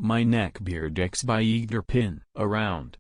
My Neckbeard X by EgderpinAround.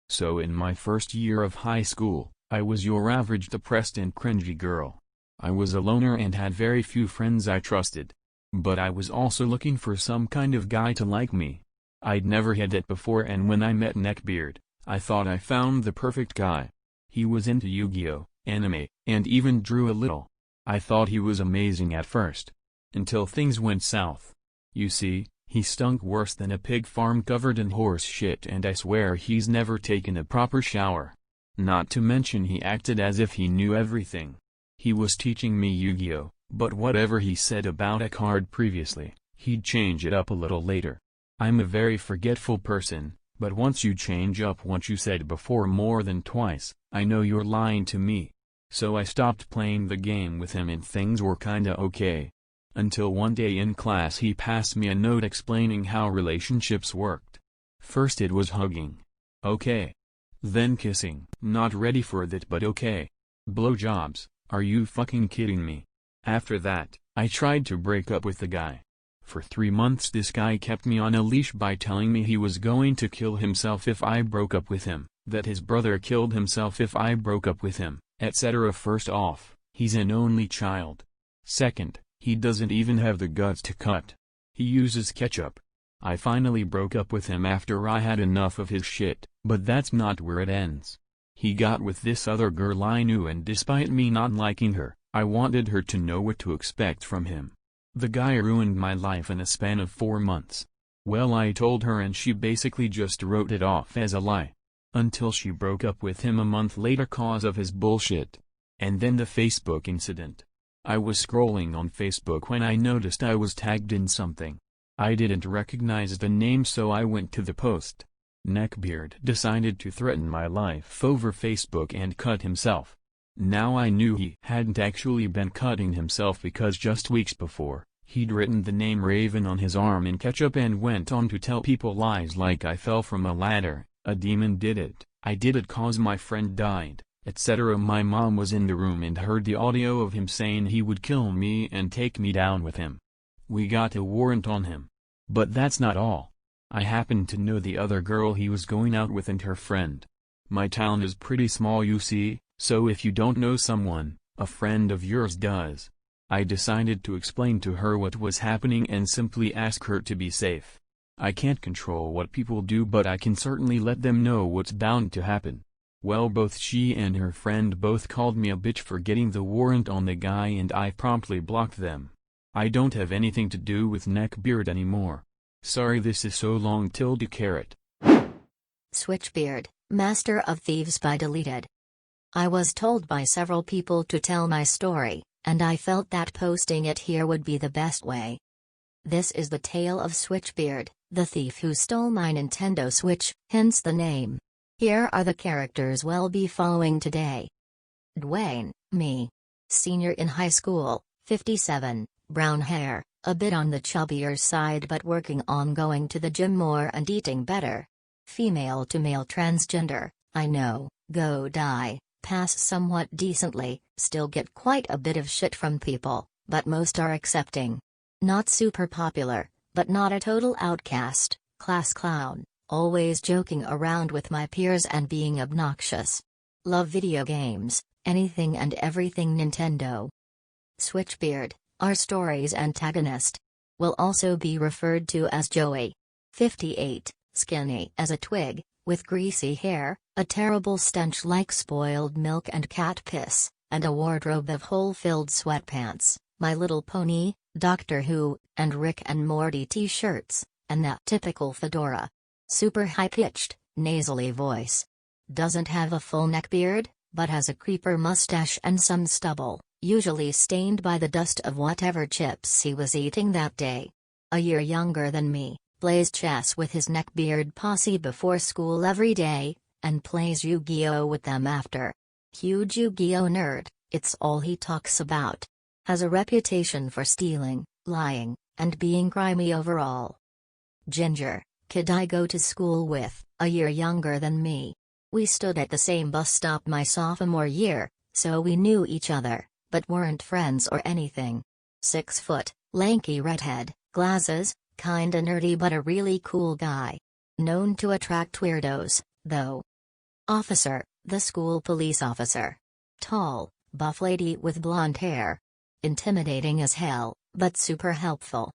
So in my first year of high school, I was your average depressed and cringy girl. I was a loner and had very few friends I trusted. But I was also looking for some kind of guy to like me. I'd never had it before, and when I met Neckbeard, I thought I found the perfect guy. He was into Yu-Gi-Oh, anime, and even drew a little. I thought he was amazing at first. Until things went south. You see, he stunk worse than a pig farm covered in horse shit, and I swear he's never taken a proper shower. Not to mention he acted as if he knew everything. He was teaching me Yu-Gi-Oh, but whatever he said about a card previously, he'd change it up a little later. I'm a very forgetful person, but once you change up what you said before more than twice, I know you're lying to me. So I stopped playing the game with him and things were kinda okay. Until one day in class he passed me a note explaining how relationships worked. First it was hugging. Okay. Then kissing. Not ready for that, but okay. Blowjobs. Are you fucking kidding me? After that, I tried to break up with the guy. For 3 months this guy kept me on a leash by telling me he was going to kill himself if I broke up with him, that his brother killed himself if I broke up with him, etc. First off, he's an only child. Second, he doesn't even have the guts to cut. He uses ketchup. I finally broke up with him after I had enough of his shit, but that's not where it ends. He got with this other girl I knew, and despite me not liking her, I wanted her to know what to expect from him. The guy ruined my life in a span of 4 months. Well, I told her and she basically just wrote it off as a lie. Until she broke up with him a month later cause of his bullshit. And then the Facebook incident. I was scrolling on Facebook when I noticed I was tagged in something. I didn't recognize the name, so I went to the post. Neckbeard decided to threaten my life over Facebook and cut himself. Now I knew he hadn't actually been cutting himself because just weeks before, he'd written the name Raven on his arm in ketchup and went on to tell people lies like I fell from a ladder, a demon did it, I did it cause my friend died, etc. My mom was in the room and heard the audio of him saying he would kill me and take me down with him. We got a warrant on him. But that's not all. I happened to know the other girl he was going out with and her friend. My town is pretty small, you see, so if you don't know someone, a friend of yours does. I decided to explain to her what was happening and simply ask her to be safe. I can't control what people do, but I can certainly let them know what's bound to happen. Well, both she and her friend both called me a bitch for getting the warrant on the guy, and I promptly blocked them. I don't have anything to do with Neckbeard anymore. Sorry this is so long. ~. Switchbeard, Master of Thieves by deleted. I was told by several people to tell my story, and I felt that posting it here would be the best way. This is the tale of Switchbeard, the thief who stole my Nintendo Switch, hence the name. Here are the characters we'll be following today. Dwayne, me. Senior in high school, 57, brown hair, a bit on the chubbier side but working on going to the gym more and eating better. Female to male transgender, I know, go die, pass somewhat decently, still get quite a bit of shit from people, but most are accepting. Not super popular, but not a total outcast, class clown, always joking around with my peers and being obnoxious. Love video games, anything and everything Nintendo. Switchbeard, our story's antagonist, will also be referred to as Joey. 58, skinny as a twig, with greasy hair, a terrible stench like spoiled milk and cat piss, and a wardrobe of hole-filled sweatpants, My Little Pony, Doctor Who, and Rick and Morty t-shirts, and that typical fedora. Super high-pitched, nasally voice. Doesn't have a full neckbeard, but has a creeper mustache and some stubble, usually stained by the dust of whatever chips he was eating that day. A year younger than me, plays chess with his neckbeard posse before school every day, and plays Yu-Gi-Oh with them after. Huge Yu-Gi-Oh nerd, it's all he talks about. Has a reputation for stealing, lying, and being grimy overall. Ginger, kid I go to school with, a year younger than me. We stood at the same bus stop my sophomore year, so we knew each other, but weren't friends or anything. 6 foot, lanky redhead, glasses, Kinda nerdy but a really cool guy. Known to attract weirdos, though. Officer, the school police officer. Tall, buff lady with blonde hair. Intimidating as hell, but super helpful.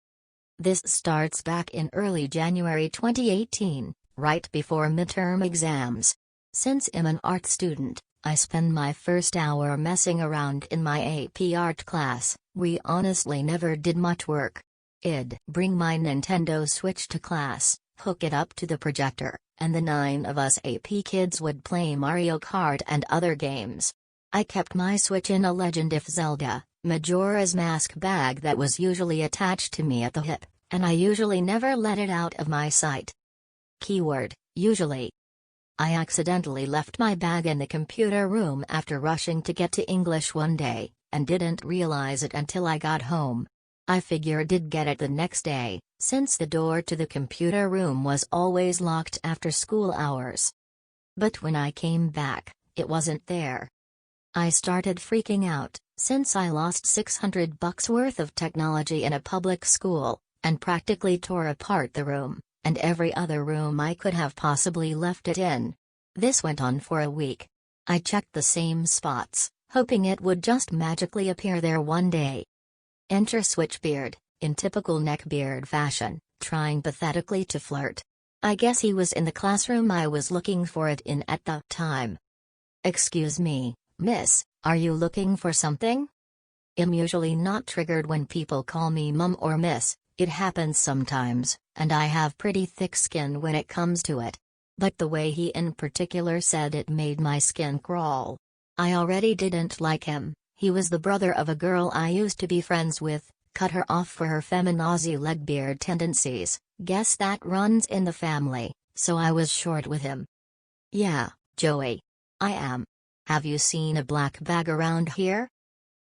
This starts back in early January 2018, right before midterm exams. Since I'm an art student, I spend my first hour messing around in my AP art class. We honestly never did much work. I'd bring my Nintendo Switch to class, hook it up to the projector, and the 9 of us AP kids would play Mario Kart and other games. I kept my Switch in a Legend of Zelda Majora's Mask bag that was usually attached to me at the hip, and I usually never let it out of my sight. Keyword, usually. I accidentally left my bag in the computer room after rushing to get to English one day, and didn't realize it until I got home. I figured I'd get it the next day, since the door to the computer room was always locked after school hours. But when I came back, it wasn't there. I started freaking out, since I lost $600 worth of technology in a public school, and practically tore apart the room, and every other room I could have possibly left it in. This went on for a week. I checked the same spots, hoping it would just magically appear there one day. Enter Switchbeard, in typical neckbeard fashion, trying pathetically to flirt. I guess he was in the classroom I was looking for it in at the time. "Excuse me, miss, are you looking for something?" I'm usually not triggered when people call me mum or miss. It happens sometimes, and I have pretty thick skin when it comes to it. But the way he in particular said it made my skin crawl. I already didn't like him. He was the brother of a girl I used to be friends with, cut her off for her feminazi legbeard tendencies. Guess that runs in the family, so I was short with him. "Yeah, Joey. I am. Have you seen a black bag around here?"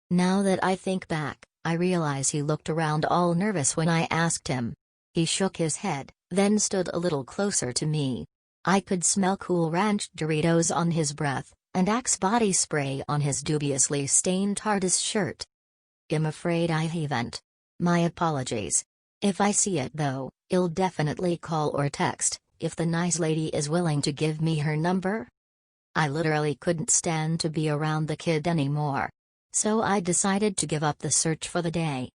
Now that I think back, I realize he looked around all nervous when I asked him. He shook his head, then stood a little closer to me. I could smell Cool Ranch Doritos on his breath, and Axe body spray on his dubiously stained TARDIS shirt. I'm afraid I haven't. My apologies. If I see it though, I'll definitely call or text, if the nice lady is willing to give me her number. I literally couldn't stand to be around the kid anymore. So I decided to give up the search for the day.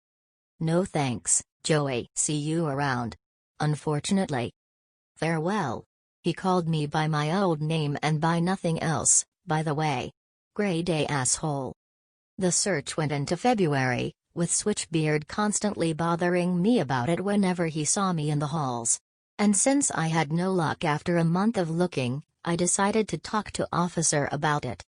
"No thanks, Joey. See you around." Unfortunately. Farewell. He called me by my old name and by nothing else, by the way. Grey day asshole. The search went into February, with Switchbeard constantly bothering me about it whenever he saw me in the halls. And since I had no luck after a month of looking, I decided to talk to Officer about it.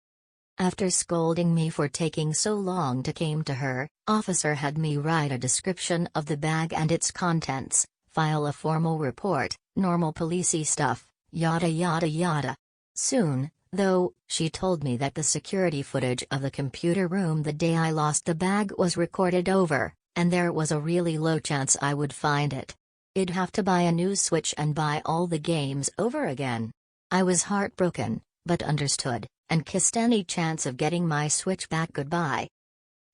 After scolding me for taking so long to come to her, Officer had me write a description of the bag and its contents, file a formal report, normal policey stuff, yada yada yada. Soon, though, she told me that the security footage of the computer room the day I lost the bag was recorded over, and there was a really low chance I would find it. I'd have to buy a new Switch and buy all the games over again. I was heartbroken, but understood, and kissed any chance of getting my Switch back goodbye.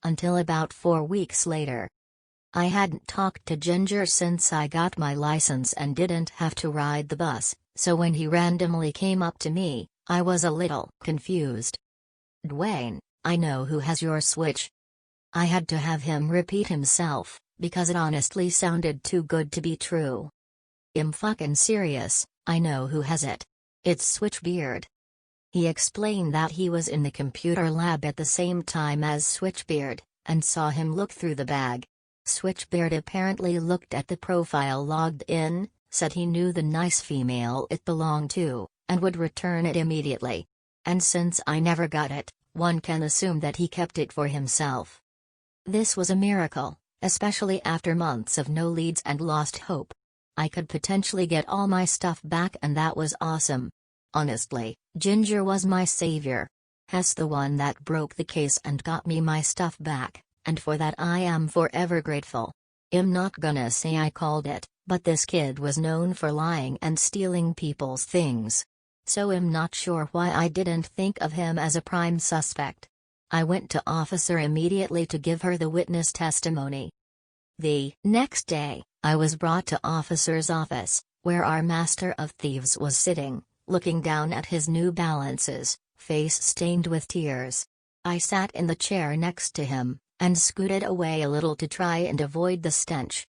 Until about 4 weeks later. I hadn't talked to Ginger since I got my license and didn't have to ride the bus, so when he randomly came up to me, I was a little confused. "Dwayne, I know who has your Switch." I had to have him repeat himself, because it honestly sounded too good to be true. "I'm fucking serious, I know who has it. It's Switchbeard." He explained that he was in the computer lab at the same time as Switchbeard, and saw him look through the bag. Switchbeard apparently looked at the profile logged in, said he knew the nice female it belonged to, and would return it immediately. And since I never got it, one can assume that he kept it for himself. This was a miracle, especially after months of no leads and lost hope. I could potentially get all my stuff back, and that was awesome. Honestly, Ginger was my savior. He's the one that broke the case and got me my stuff back, and for that I am forever grateful. I'm not gonna say I called it, but this kid was known for lying and stealing people's things. So I'm not sure why I didn't think of him as a prime suspect. I went to Officer immediately to give her the witness testimony. The next day, I was brought to officer's office, where our master of thieves was sitting, looking down at his New Balances, face stained with tears. I sat in the chair next to him, and scooted away a little to try and avoid the stench.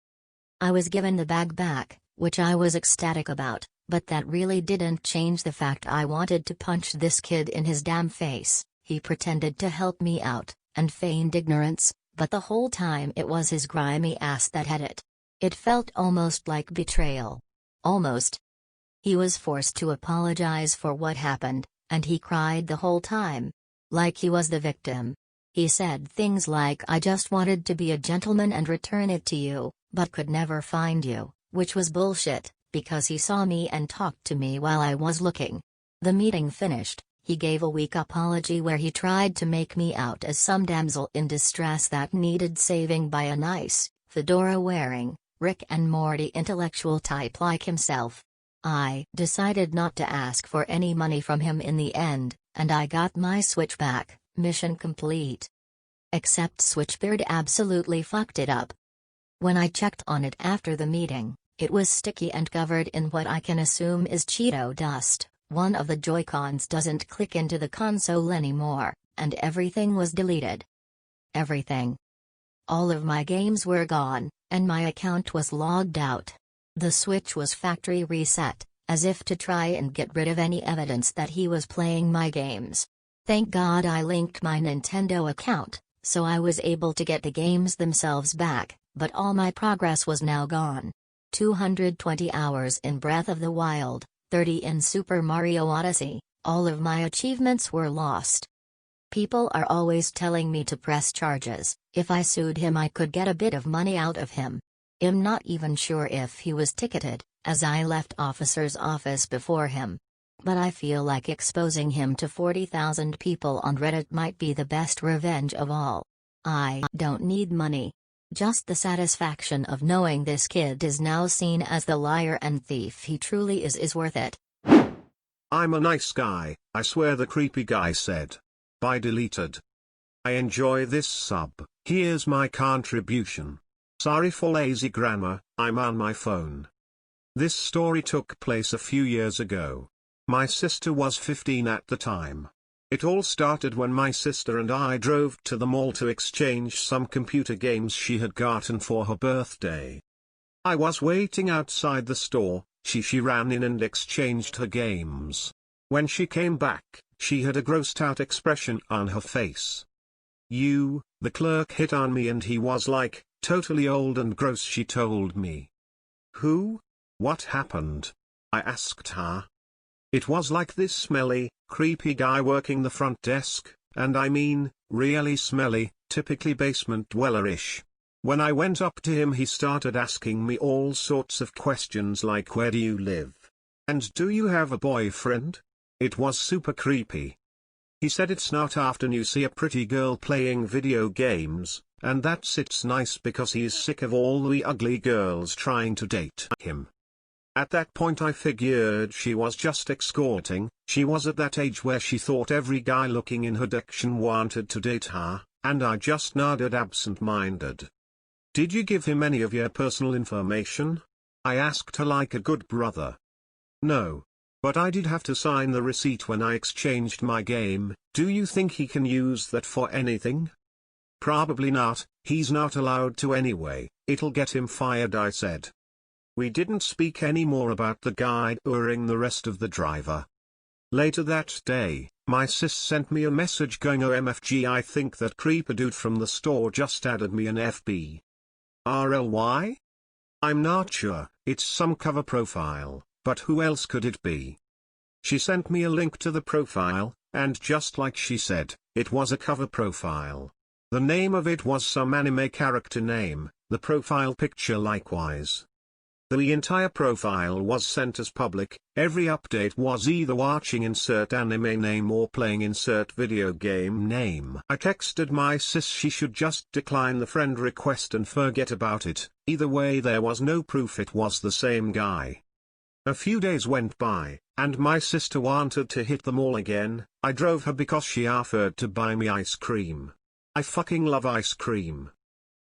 I was given the bag back, which I was ecstatic about, but that really didn't change the fact I wanted to punch this kid in his damn face. He pretended to help me out, and feigned ignorance, but the whole time it was his grimy ass that had it. It felt almost like betrayal. Almost. He was forced to apologize for what happened, and he cried the whole time. Like he was the victim. He said things like, "I just wanted to be a gentleman and return it to you, but could never find you," which was bullshit, because he saw me and talked to me while I was looking. The meeting finished, he gave a weak apology where he tried to make me out as some damsel in distress that needed saving by a nice, fedora-wearing, Rick and Morty intellectual type like himself. I decided not to ask for any money from him in the end, and I got my Switch back, mission complete. Except Switchbeard absolutely fucked it up. When I checked on it after the meeting, it was sticky and covered in what I can assume is Cheeto dust. One of the Joy-Cons doesn't click into the console anymore, and everything was deleted. Everything. All of my games were gone, and my account was logged out. The Switch was factory reset, as if to try and get rid of any evidence that he was playing my games. Thank God I linked my Nintendo account, so I was able to get the games themselves back, but all my progress was now gone. 220 hours in Breath of the Wild, 30 in Super Mario Odyssey, all of my achievements were lost. People are always telling me to press charges. If I sued him I could get a bit of money out of him. I'm not even sure if he was ticketed, as I left officer's office before him. But I feel like exposing him to 40,000 people on Reddit might be the best revenge of all. I don't need money. Just the satisfaction of knowing this kid is now seen as the liar and thief he truly is worth it. I'm a nice guy, I swear, the creepy guy said. By deleted. I enjoy this sub, here's my contribution. Sorry for lazy grammar, I'm on my phone. This story took place a few years ago. My sister was 15 at the time. It all started when my sister and I drove to the mall to exchange some computer games she had gotten for her birthday. I was waiting outside the store, she ran in and exchanged her games. When she came back, she had a grossed out expression on her face. The clerk hit on me and he was like, totally old and gross, she told me. Who? What happened? I asked her. It was like this smelly, creepy guy working the front desk, and I mean, really smelly, typically basement dweller-ish. When I went up to him he started asking me all sorts of questions like, where do you live? And do you have a boyfriend? It was super creepy. He said it's not often you see a pretty girl playing video games, and it's nice because he is sick of all the ugly girls trying to date him. At that point I figured she was just escorting. She was at that age where she thought every guy looking in her direction wanted to date her, and I just nodded absent-minded. Did you give him any of your personal information? I asked her like a good brother. No. But I did have to sign the receipt when I exchanged my game. Do you think he can use that for anything? Probably not, he's not allowed to anyway, it'll get him fired, I said. We didn't speak any more about the guy during the rest of the driver. Later that day, my sis sent me a message going, OMFG, I think that creeper dude from the store just added me an FB. RLY? I'm not sure, it's some cover profile. But who else could it be? She sent me a link to the profile, and just like she said, it was a cover profile. The name of it was some anime character name, the profile picture likewise. The entire profile was sent as public, every update was either watching insert anime name or playing insert video game name. I texted my sis she should just decline the friend request and forget about it, either way there was no proof it was the same guy. A few days went by, and my sister wanted to hit the mall again. I drove her because she offered to buy me ice cream. I fucking love ice cream.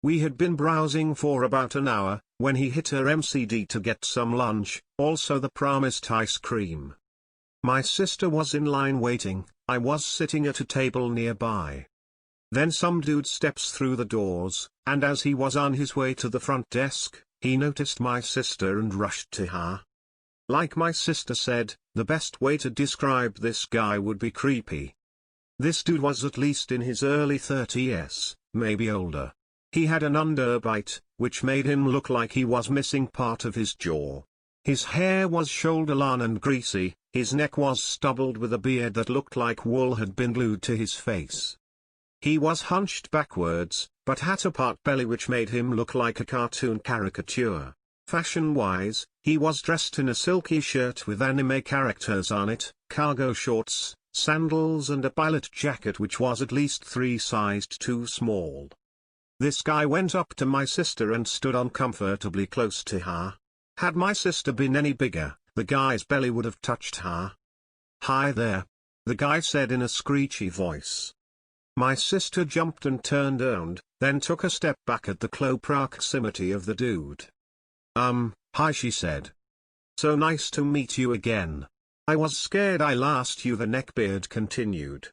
We had been browsing for about an hour, when he hit her MCD to get some lunch, also the promised ice cream. My sister was in line waiting, I was sitting at a table nearby. Then some dude steps through the doors, and as he was on his way to the front desk, he noticed my sister and rushed to her. Like my sister said, the best way to describe this guy would be creepy. This dude was at least in his early 30s, maybe older. He had an underbite, which made him look like he was missing part of his jaw. His hair was shoulder-long and greasy, his neck was stubbled with a beard that looked like wool had been glued to his face. He was hunched backwards, but had a part belly which made him look like a cartoon caricature. Fashion-wise, he was dressed in a silky shirt with anime characters on it, cargo shorts, sandals and a pilot jacket which was at least 3 sized too small. This guy went up to my sister and stood uncomfortably close to her. Had my sister been any bigger, the guy's belly would have touched her. "Hi there," the guy said in a screechy voice. My sister jumped and turned around, then took a step back at the close proximity of the dude. Hi, she said. "So nice to meet you again. I was scared I lost you," the neckbeard continued.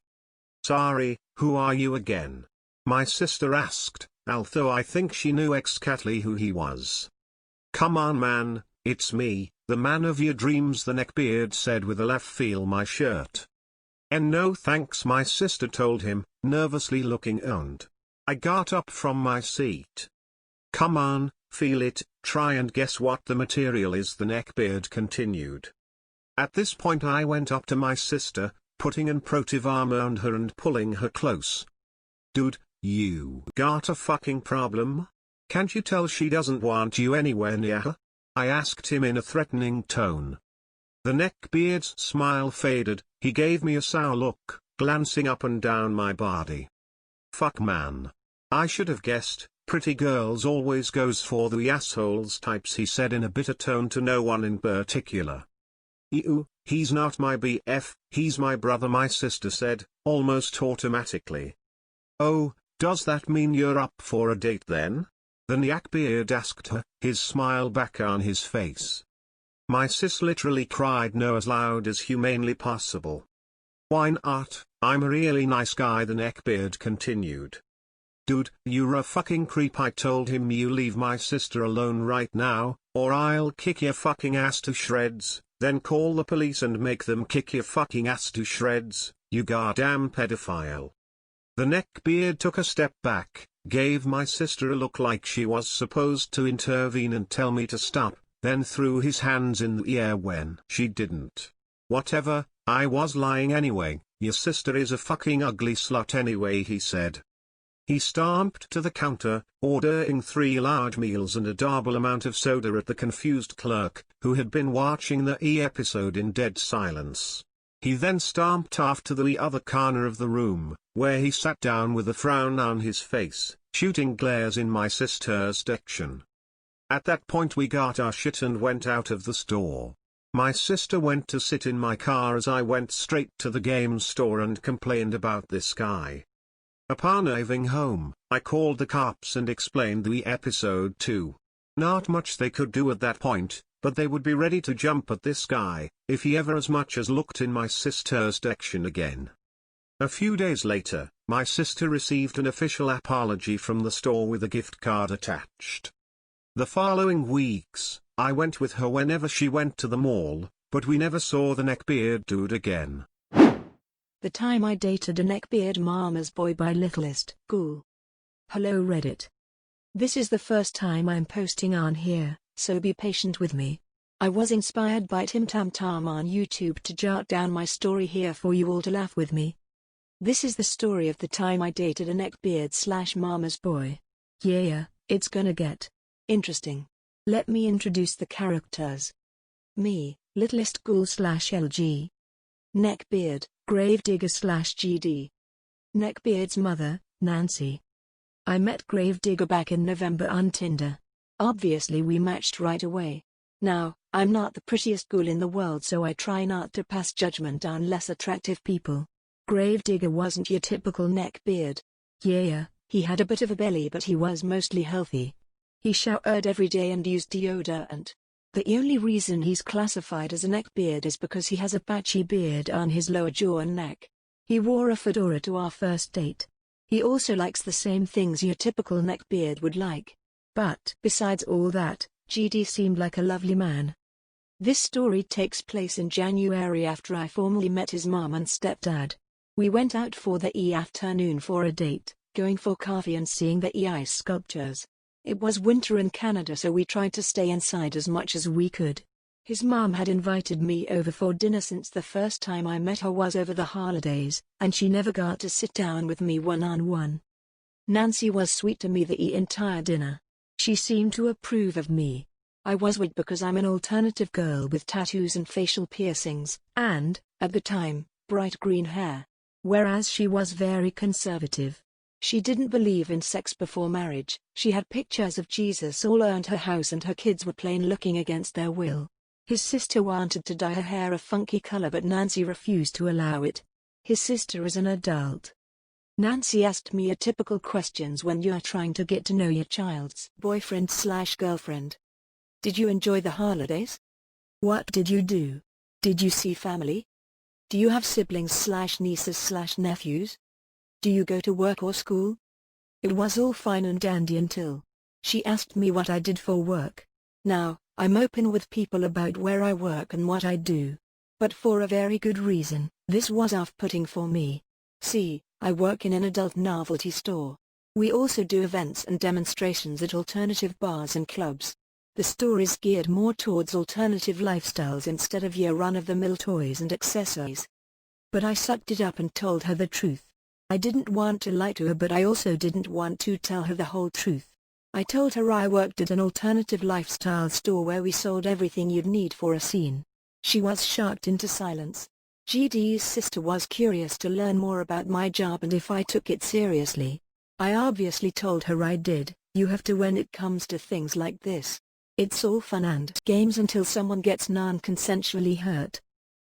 "Sorry, who are you again?" my sister asked, although I think she knew exactly who he was. "Come on man, it's me, the man of your dreams," the neckbeard said with a laugh. "Feel my shirt?" "And no thanks," my sister told him, nervously looking around. I got up from my seat. "Come on, feel it, try and guess what the material is," the neckbeard continued. At this point I went up to my sister, putting an protective arm around her and pulling her close. "Dude, you got a fucking problem? Can't you tell she doesn't want you anywhere near her?" I asked him in a threatening tone. The neckbeard's smile faded, he gave me a sour look, glancing up and down my body. "Fuck man. I should have guessed, pretty girls always goes for the assholes types," he said in a bitter tone to no one in particular. "Ew, he's not my BF, he's my brother," my sister said, almost automatically. "Oh, does that mean you're up for a date then?" the neckbeard asked her, his smile back on his face. My sis literally cried no as loud as humanly possible. "Why not? I'm a really nice guy," the neckbeard continued. "Dude, you're a fucking creep," I told him. "You leave my sister alone right now, or I'll kick your fucking ass to shreds, then call the police and make them kick your fucking ass to shreds, you goddamn pedophile." The neckbeard took a step back, gave my sister a look like she was supposed to intervene and tell me to stop, then threw his hands in the air when she didn't. "Whatever, I was lying anyway, your sister is a fucking ugly slut anyway," he said. He stomped to the counter, ordering 3 large meals and a double amount of soda at the confused clerk, who had been watching the episode in dead silence. He then stomped off to the other corner of the room, where he sat down with a frown on his face, shooting glares in my sister's direction. At that point we got our shit and went out of the store. My sister went to sit in my car as I went straight to the game store and complained about this guy. Upon arriving home, I called the cops and explained the episode too. Not much they could do at that point, but they would be ready to jump at this guy, if he ever as much as looked in my sister's direction again. A few days later, my sister received an official apology from the store with a gift card attached. The following weeks, I went with her whenever she went to the mall, but we never saw the neckbeard dude again. The Time I Dated a Neckbeard Mama's Boy by LittlestGhoul. Hello Reddit. This is the first time I'm posting on here, so be patient with me. I was inspired by Tim Tam Tam on YouTube to jot down my story here for you all to laugh with me. This is the story of the time I dated a neckbeard/mama's boy. Yeah, it's gonna get interesting. Let me introduce the characters. Me, LittlestGhoul/LG. Neckbeard, Gravedigger/GD. Neckbeard's mother, Nancy. I met Gravedigger back in November on Tinder. Obviously we matched right away. Now, I'm not the prettiest ghoul in the world, so I try not to pass judgment on less attractive people. Gravedigger wasn't your typical neckbeard. Yeah, He had a bit of a belly but he was mostly healthy. He showered every day and used deodorant. The only reason he's classified as a neckbeard is because he has a patchy beard on his lower jaw and neck. He wore a fedora to our first date. He also likes the same things your typical neckbeard would like. But besides all that, GD seemed like a lovely man. This story takes place in January after I formally met his mom and stepdad. We went out for the afternoon for a date, going for coffee and seeing the ice sculptures. It was winter in Canada so we tried to stay inside as much as we could. His mom had invited me over for dinner since the first time I met her was over the holidays, and she never got to sit down with me one-on-one. Nancy was sweet to me the entire dinner. She seemed to approve of me. I was weird because I'm an alternative girl with tattoos and facial piercings, and, at the time, bright green hair. Whereas she was very conservative. She didn't believe in sex before marriage. She had pictures of Jesus all around her house and her kids were plain looking against their will. His sister wanted to dye her hair a funky color but Nancy refused to allow it. His sister is an adult. Nancy asked me typical questions when you're trying to get to know your child's boyfriend/girlfriend. Did you enjoy the holidays? What did you do? Did you see family? Do you have siblings/nieces/nephews? Do you go to work or school? It was all fine and dandy until she asked me what I did for work. Now, I'm open with people about where I work and what I do. But for a very good reason, this was off-putting for me. See, I work in an adult novelty store. We also do events and demonstrations at alternative bars and clubs. The store is geared more towards alternative lifestyles instead of your run-of-the-mill toys and accessories. But I sucked it up and told her the truth. I didn't want to lie to her but I also didn't want to tell her the whole truth. I told her I worked at an alternative lifestyle store where we sold everything you'd need for a scene. She was shocked into silence. GD's sister was curious to learn more about my job and if I took it seriously. I obviously told her I did. You have to when it comes to things like this. It's all fun and games until someone gets non-consensually hurt.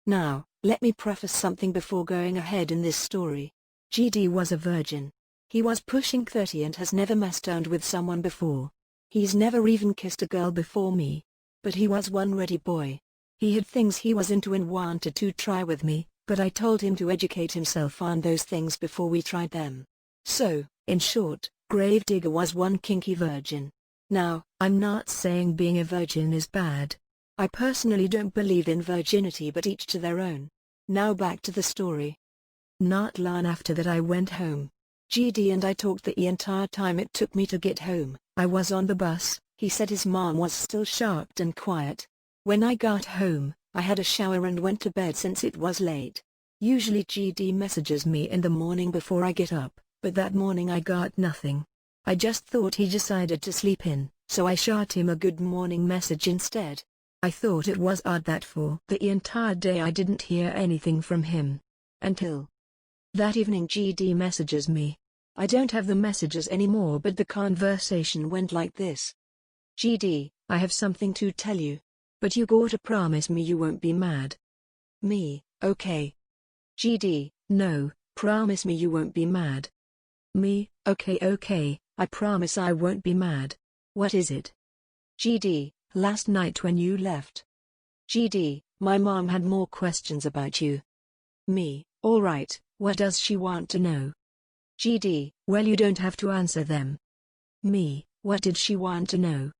Now, let me preface something before going ahead in this story. GD was a virgin. He was pushing 30 and has never messed around with someone before. He's never even kissed a girl before me. But he was one ready boy. He had things he was into and wanted to try with me, but I told him to educate himself on those things before we tried them. So, in short, Gravedigger was one kinky virgin. Now, I'm not saying being a virgin is bad. I personally don't believe in virginity but each to their own. Now back to the story. Not long after that I went home. GD and I talked the entire time it took me to get home. I was on the bus. He said his mom was still shocked and quiet. When I got home, I had a shower and went to bed since it was late. Usually GD messages me in the morning before I get up, but that morning I got nothing. I just thought he decided to sleep in, so I shot him a good morning message instead. I thought it was odd that for the entire day I didn't hear anything from him. Until that evening GD messages me. I don't have the messages anymore but the conversation went like this. GD, I have something to tell you. But you gotta promise me you won't be mad. Me, okay. GD, no, promise me you won't be mad. Me, okay, I promise I won't be mad. What is it? GD, last night when you left. GD, my mom had more questions about you. Me, alright, what does she want to know? GD, well you don't have to answer them. Me, what did she want to know?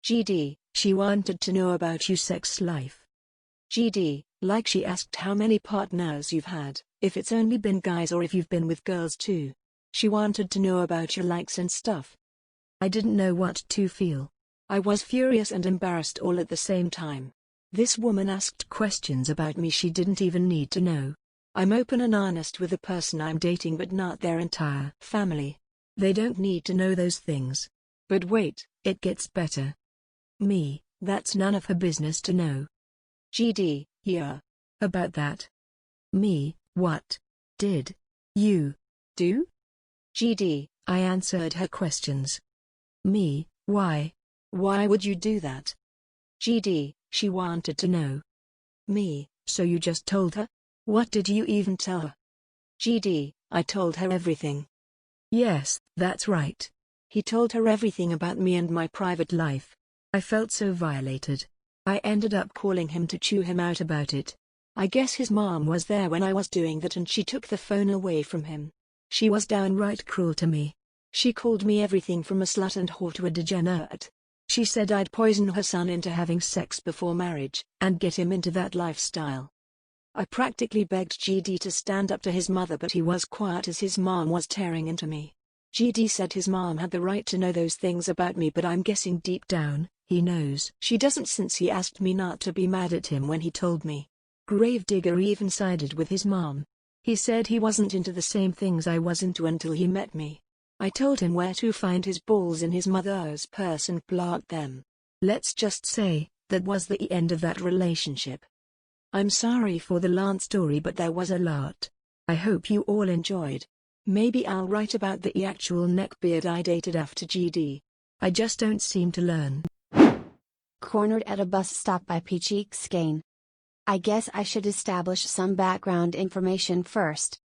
GD, she wanted to know about your sex life. GD, like she asked how many partners you've had, if it's only been guys or if you've been with girls too. She wanted to know about your likes and stuff. I didn't know what to feel. I was furious and embarrassed all at the same time. This woman asked questions about me she didn't even need to know. I'm open and honest with the person I'm dating but not their entire family. They don't need to know those things. But wait, it gets better. Me, that's none of her business to know. GD, yeah. About that. Me, what did you do? GD, I answered her questions. Me, why? Why would you do that? GD, she wanted to know. Me, so you just told her? What did you even tell her? GD, I told her everything. Yes, that's right. He told her everything about me and my private life. I felt so violated. I ended up calling him to chew him out about it. I guess his mom was there when I was doing that and she took the phone away from him. She was downright cruel to me. She called me everything from a slut and whore to a degenerate. She said I'd poison her son into having sex before marriage, and get him into that lifestyle. I practically begged GD to stand up to his mother, but he was quiet as his mom was tearing into me. GD said his mom had the right to know those things about me, but I'm guessing deep down, he knows she doesn't, since he asked me not to be mad at him when he told me. Gravedigger even sided with his mom. He said he wasn't into the same things I was into until he met me. I told him where to find his balls in his mother's purse and plant them. Let's just say, that was the end of that relationship. I'm sorry for the long story, but there was a lot. I hope you all enjoyed. Maybe I'll write about the actual neckbeard I dated after GD. I just don't seem to learn. Cornered at a bus stop by peachyxxkane. I guess I should establish some background information first.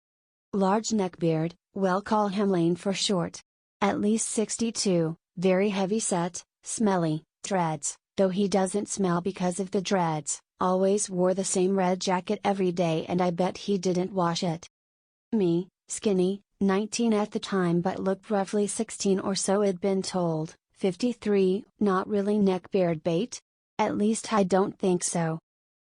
Large neckbeard, we'll call him Lane for short. At least 62, very heavy set, smelly, dreads, though he doesn't smell because of the dreads, always wore the same red jacket every day and I bet he didn't wash it. Me, skinny, 19 at the time but looked roughly 16 or so, I'd been told, 53, not really neckbeard bait? At least I don't think so.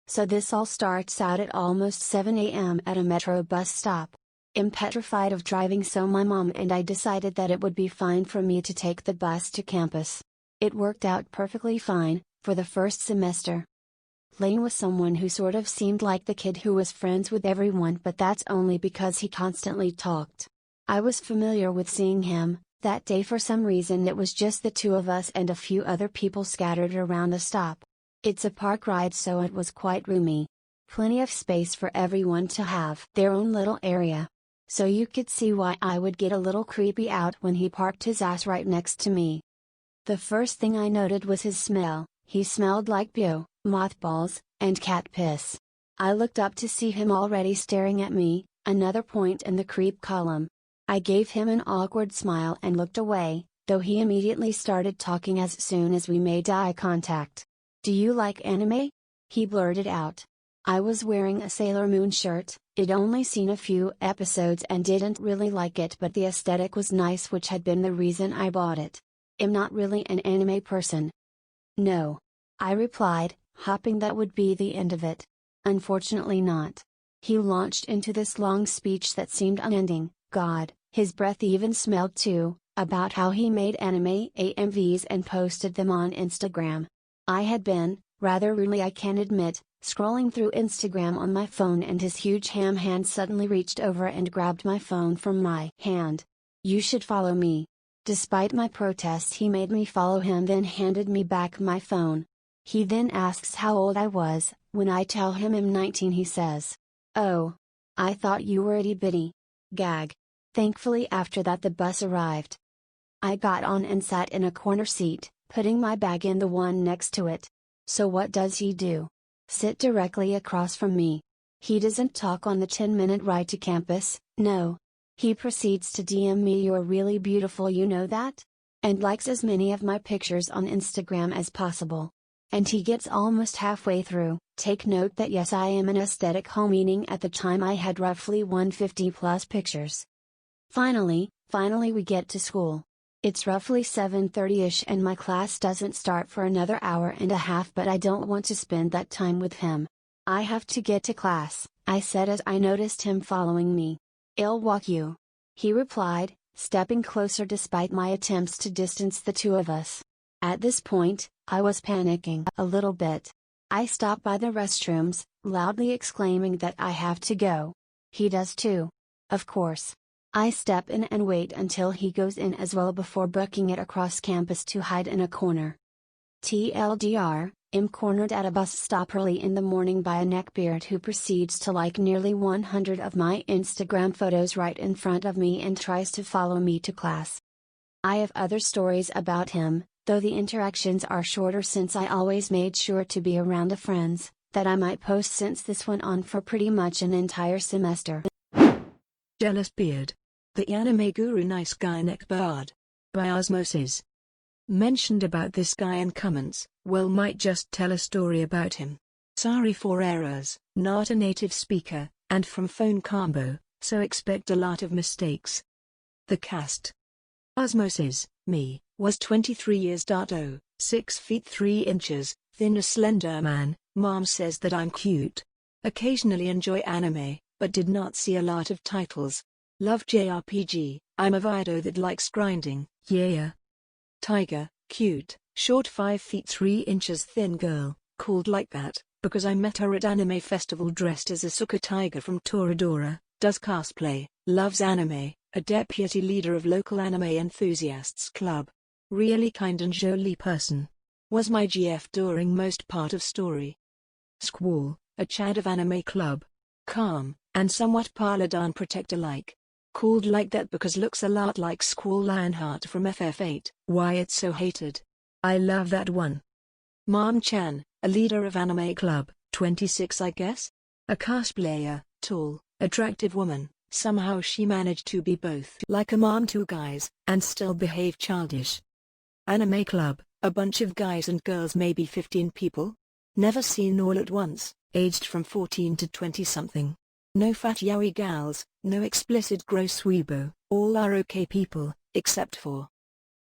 So this all starts out at almost 7 a.m. at a metro bus stop. I'm petrified of driving, so my mom and I decided that it would be fine for me to take the bus to campus. It worked out perfectly fine, for the first semester. Lane was someone who sort of seemed like the kid who was friends with everyone, but that's only because he constantly talked. I was familiar with seeing him. That day for some reason it was just the two of us and a few other people scattered around the stop. It's a park ride, so it was quite roomy. Plenty of space for everyone to have their own little area. So you could see why I would get a little creepy out when he parked his ass right next to me. The first thing I noted was his smell. He smelled like poo, mothballs, and cat piss. I looked up to see him already staring at me, another point in the creep column. I gave him an awkward smile and looked away, though he immediately started talking as soon as we made eye contact. "Do you like anime?" he blurted out. I was wearing a Sailor Moon shirt. I'd only seen a few episodes and didn't really like it, but the aesthetic was nice, which had been the reason I bought it. I'm not really an anime person. No. I replied, hoping that would be the end of it. Unfortunately not. He launched into this long speech that seemed unending. God, his breath even smelled too, about how he made anime AMVs and posted them on Instagram. I had been, rather rudely I can admit, scrolling through Instagram on my phone, and his huge ham hand suddenly reached over and grabbed my phone from my hand. "You should follow me." Despite my protest, he made me follow him, then handed me back my phone. He then asks how old I was. When I tell him I'm 19, he says, "Oh. I thought you were itty bitty." Gag. Thankfully after that the bus arrived. I got on and sat in a corner seat, putting my bag in the one next to it. So what does he do? Sit directly across from me. He doesn't talk on the 10-minute ride to campus, no. He proceeds to DM me, "You're really beautiful, you know that?" and likes as many of my pictures on Instagram as possible. And he gets almost halfway through. Take note that yes, I am an aesthetic hoe, meaning at the time I had roughly 150 plus pictures. Finally we get to school. It's roughly 7:30ish and my class doesn't start for another hour and a half, but I don't want to spend that time with him. "I have to get to class," I said as I noticed him following me. "I'll walk you," he replied, stepping closer despite my attempts to distance the two of us. At this point, I was panicking a little bit. I stop by the restrooms, loudly exclaiming that I have to go. He does too. Of course. I step in and wait until he goes in as well before booking it across campus to hide in a corner. TLDR, I'm cornered at a bus stop early in the morning by a neckbeard who proceeds to like nearly 100 of my Instagram photos right in front of me and tries to follow me to class. I have other stories about him, though the interactions are shorter since I always made sure to be around the friends that I might post, since this went on for pretty much an entire semester. Jealous beard. The anime guru Niceguy Neckbeard. By ozzmosiz. Mentioned about this guy in comments, well might just tell a story about him. Sorry for errors, not a native speaker, and from phone combo, so expect a lot of mistakes. The cast. ozzmosiz, me, was 23 years old, 6 feet 3 inches, thin a slender man. Mom says that I'm cute. Occasionally enjoy anime, but did not see a lot of titles. Love JRPG, I'm a vido that likes grinding, yeah. Tiger, cute, short 5 feet 3 inches thin girl, called like that, because I met her at anime festival dressed as a Suka tiger from Toradora, does cosplay, loves anime, a deputy leader of local anime enthusiasts club. Really kind and jolie person. Was my GF during most part of story. Squall, a Chad of anime club. Calm, and somewhat Paladin protector-like. Called like that because looks a lot like Squall Lionheart from FF8, why it's so hated. I love that one. Mom-chan, a leader of anime club, 26 I guess? A cosplayer, tall, attractive woman, somehow she managed to be both like a mom to guys, and still behave childish. Anime club, a bunch of guys and girls, maybe 15 people? Never seen all at once, aged from 14 to 20 something. No fat yaoi gals, no explicit gross weebo, all are okay people, except for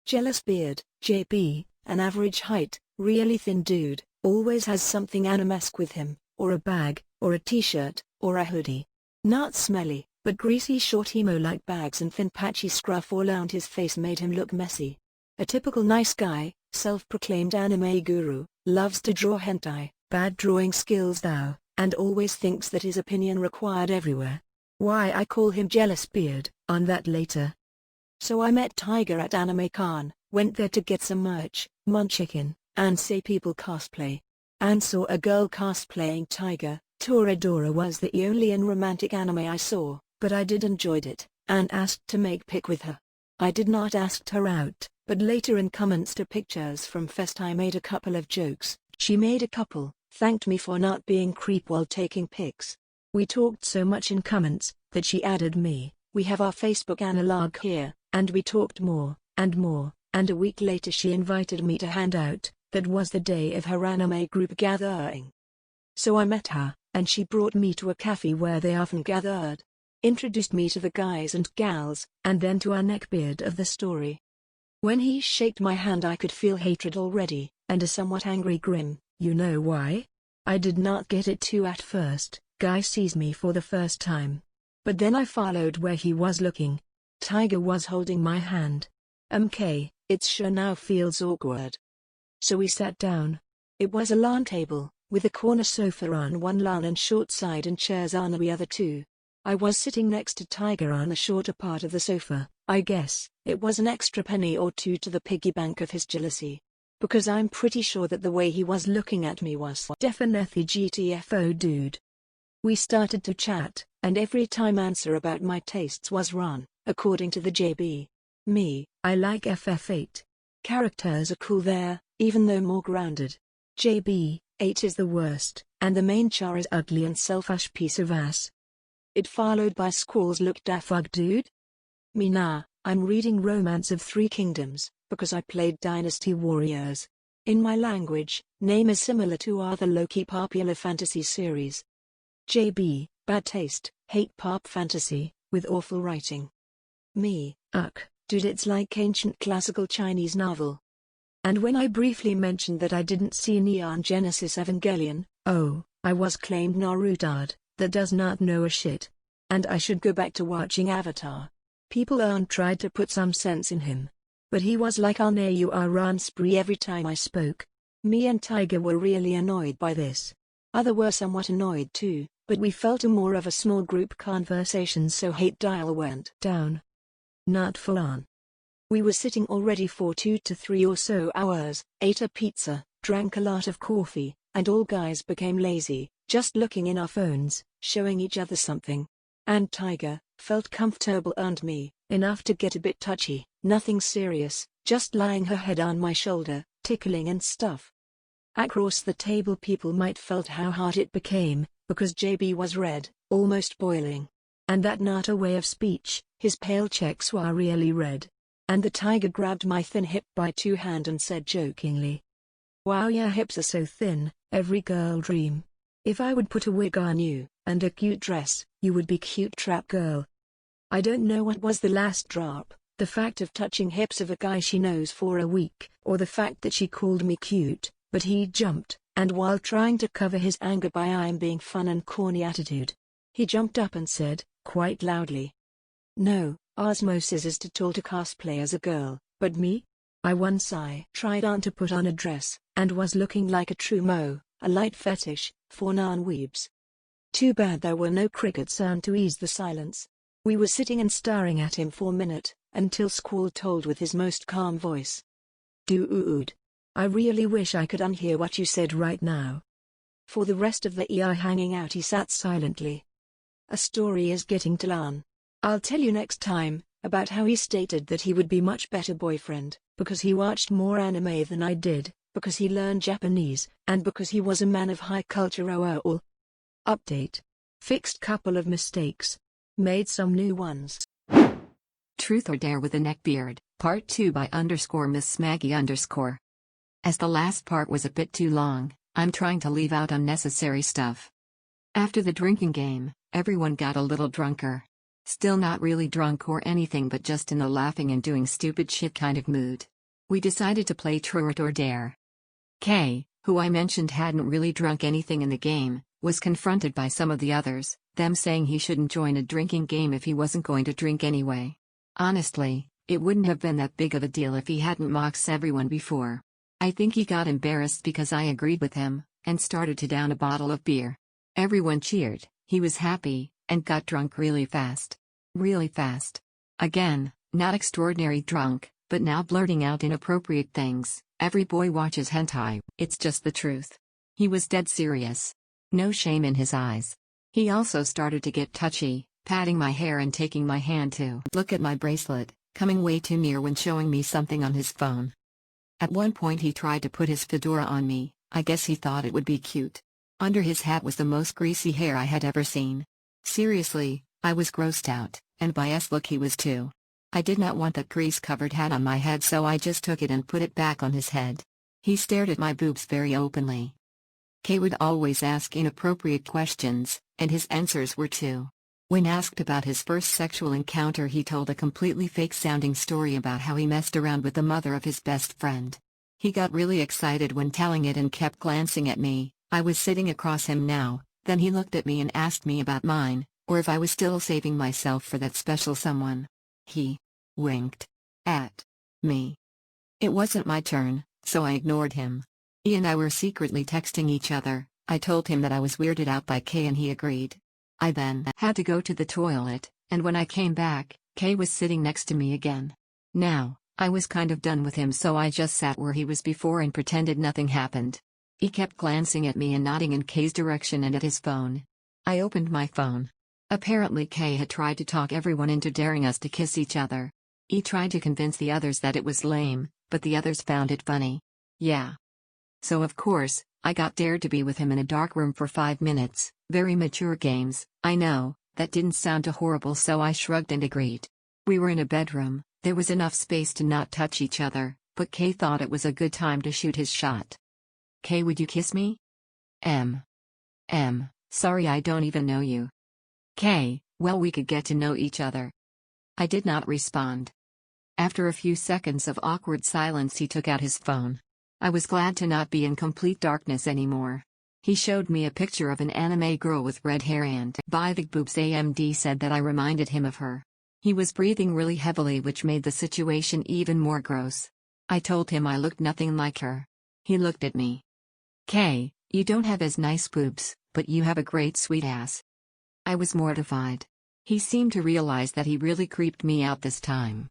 Jealous-beard, JB, an average height, really thin dude, always has something animesque with him, or a bag, or a t-shirt, or a hoodie. Not smelly, but greasy short emo-like bags and thin patchy scruff all around his face made him look messy. A typical nice guy, self-proclaimed anime guru, loves to draw hentai, bad drawing skills though, and always thinks that his opinion required everywhere. Why I call him Jealous-beard, on that later. So I met Tiger at Anime Con, went there to get some merch, munchicken, and say people cosplay. And saw a girl cosplaying Tiger. Toradora was the only romantic anime I saw, but I did enjoyed it, and asked to make pic with her. I did not ask her out, but later in comments to pictures from Fest I made a couple of jokes. She made a couple, thanked me for not being creep while taking pics. We talked so much in comments, that she added me. We have our Facebook analog here, and we talked more, and a week later she invited me to hand out. That was the day of her anime group gathering. So I met her, and she brought me to a cafe where they often gathered. Introduced me to the guys and gals, and then to our neckbeard of the story. When he shaked my hand I could feel hatred already, and a somewhat angry grin. You know why? I did not get it too at first. Guy sees me for the first time. But then I followed where he was looking. Tiger was holding my hand. It sure now feels awkward. So we sat down. It was a lawn table, with a corner sofa on one lawn and short side and chairs on the other two. I was sitting next to Tiger on the shorter part of the sofa. I guess it was an extra penny or two to the piggy bank of his jealousy. Because I'm pretty sure that the way he was looking at me was definitely GTFO dude. We started to chat, and every time answer about my tastes was run, according to the JB. Me, I like FF8. Characters are cool there, even though more grounded. JB, 8 is the worst, and the main char is ugly and selfish piece of ass. It followed by Squall's look da fuck dude? Me nah, I'm reading Romance of Three Kingdoms, because I played Dynasty Warriors. In my language, name is similar to other low-key popular fantasy series. JB, bad taste, hate pop fantasy, with awful writing. Me, dude, it's like ancient classical Chinese novel. And when I briefly mentioned that I didn't see Neon Genesis Evangelion, I was claimed Narutard, that does not know a shit. And I should go back to watching Avatar. People tried to put some sense in him. But he was like on a run spree every time I spoke. Me and Tiger were really annoyed by this. Other were somewhat annoyed too, but we felt more of a small group conversation so hate dial went down. Not full on. We were sitting already for 2 to 3 or so hours, ate a pizza, drank a lot of coffee, and all guys became lazy, just looking in our phones, showing each other something. And Tiger felt comfortable and me, enough to get a bit touchy, nothing serious, just lying her head on my shoulder, tickling and stuff. Across the table people might felt how hot it became, because JB was red, almost boiling. And that not a way of speech, His pale cheeks were really red. And the tiger grabbed my thin hip by 2 hands and said jokingly, "Wow, your hips are so thin, every girl dream. If I would put a wig on you, and a cute dress, you would be cute trap girl." I don't know what was the last drop, the fact of touching hips of a guy she knows for a week, or the fact that she called me cute, but he jumped, and while trying to cover his anger by I'm being fun and corny attitude, he jumped up and said, quite loudly, "No, ozzmosiz is too tall to cosplay as a girl, but me? I once tried on to put on a dress, and was looking like a true mo, a light fetish, for non-weebs." Too bad there were no cricket sound to ease the silence. We were sitting and staring at him for a minute, until Squall told with his most calm voice, "Dude, I really wish I could unhear what you said right now." For the rest of the EI hanging out he sat silently. A story is getting to learn. I'll tell you next time, about how he stated that he would be much better boyfriend, because he watched more anime than I did, because he learned Japanese, and because he was a man of high culture. Update. Fixed couple of mistakes. Made some new ones. Truth or Dare with the Neckbeard, Part 2 by _Miss Maggie_. As the last part was a bit too long, I'm trying to leave out unnecessary stuff. After the drinking game, everyone got a little drunker. Still not really drunk or anything, but just in the laughing and doing stupid shit kind of mood. We decided to play Truth or Dare. Kay, who I mentioned hadn't really drunk anything in the game, was confronted by some of the others, them saying he shouldn't join a drinking game if he wasn't going to drink anyway. Honestly, it wouldn't have been that big of a deal if he hadn't mocked everyone before. I think he got embarrassed because I agreed with him, and started to down a bottle of beer. Everyone cheered, he was happy, and got drunk really fast. Really fast. Again, not extraordinary drunk, but now blurting out inappropriate things. Every boy watches hentai, it's just the truth. He was dead serious. No shame in his eyes. He also started to get touchy, patting my hair and taking my hand to look at my bracelet, coming way too near when showing me something on his phone. At one point he tried to put his fedora on me. I guess he thought it would be cute. Under his hat was the most greasy hair I had ever seen. Seriously, I was grossed out, and by look he was too. I did not want that grease-covered hat on my head, so I just took it and put it back on his head. He stared at my boobs very openly. Kay would always ask inappropriate questions, and his answers were too. When asked about his first sexual encounter, he told a completely fake-sounding story about how he messed around with the mother of his best friend. He got really excited when telling it and kept glancing at me. I was sitting across him now, then he looked at me and asked me about mine, or if I was still saving myself for that special someone. He winked at me. It wasn't my turn, so I ignored him. He and I were secretly texting each other. I told him that I was weirded out by Kay and he agreed. I then had to go to the toilet, and when I came back, Kay was sitting next to me again. Now, I was kind of done with him, so I just sat where he was before and pretended nothing happened. He kept glancing at me and nodding in Kay's direction and at his phone. I opened my phone. Apparently Kay had tried to talk everyone into daring us to kiss each other. He tried to convince the others that it was lame, but the others found it funny. Yeah. So of course, I got dared to be with him in a dark room for 5 minutes. Very mature games, I know. That didn't sound too horrible, so I shrugged and agreed. We were in a bedroom, there was enough space to not touch each other, but Kay thought it was a good time to shoot his shot. Kay, would you kiss me? Sorry, I don't even know you. Kay, well, we could get to know each other. I did not respond. After a few seconds of awkward silence, he took out his phone. I was glad to not be in complete darkness anymore. He showed me a picture of an anime girl with red hair and big boobs. AMD said that I reminded him of her. He was breathing really heavily, which made the situation even more gross. I told him I looked nothing like her. He looked at me. Kay, you don't have as nice boobs, but you have a great sweet ass. I was mortified. He seemed to realize that he really creeped me out this time.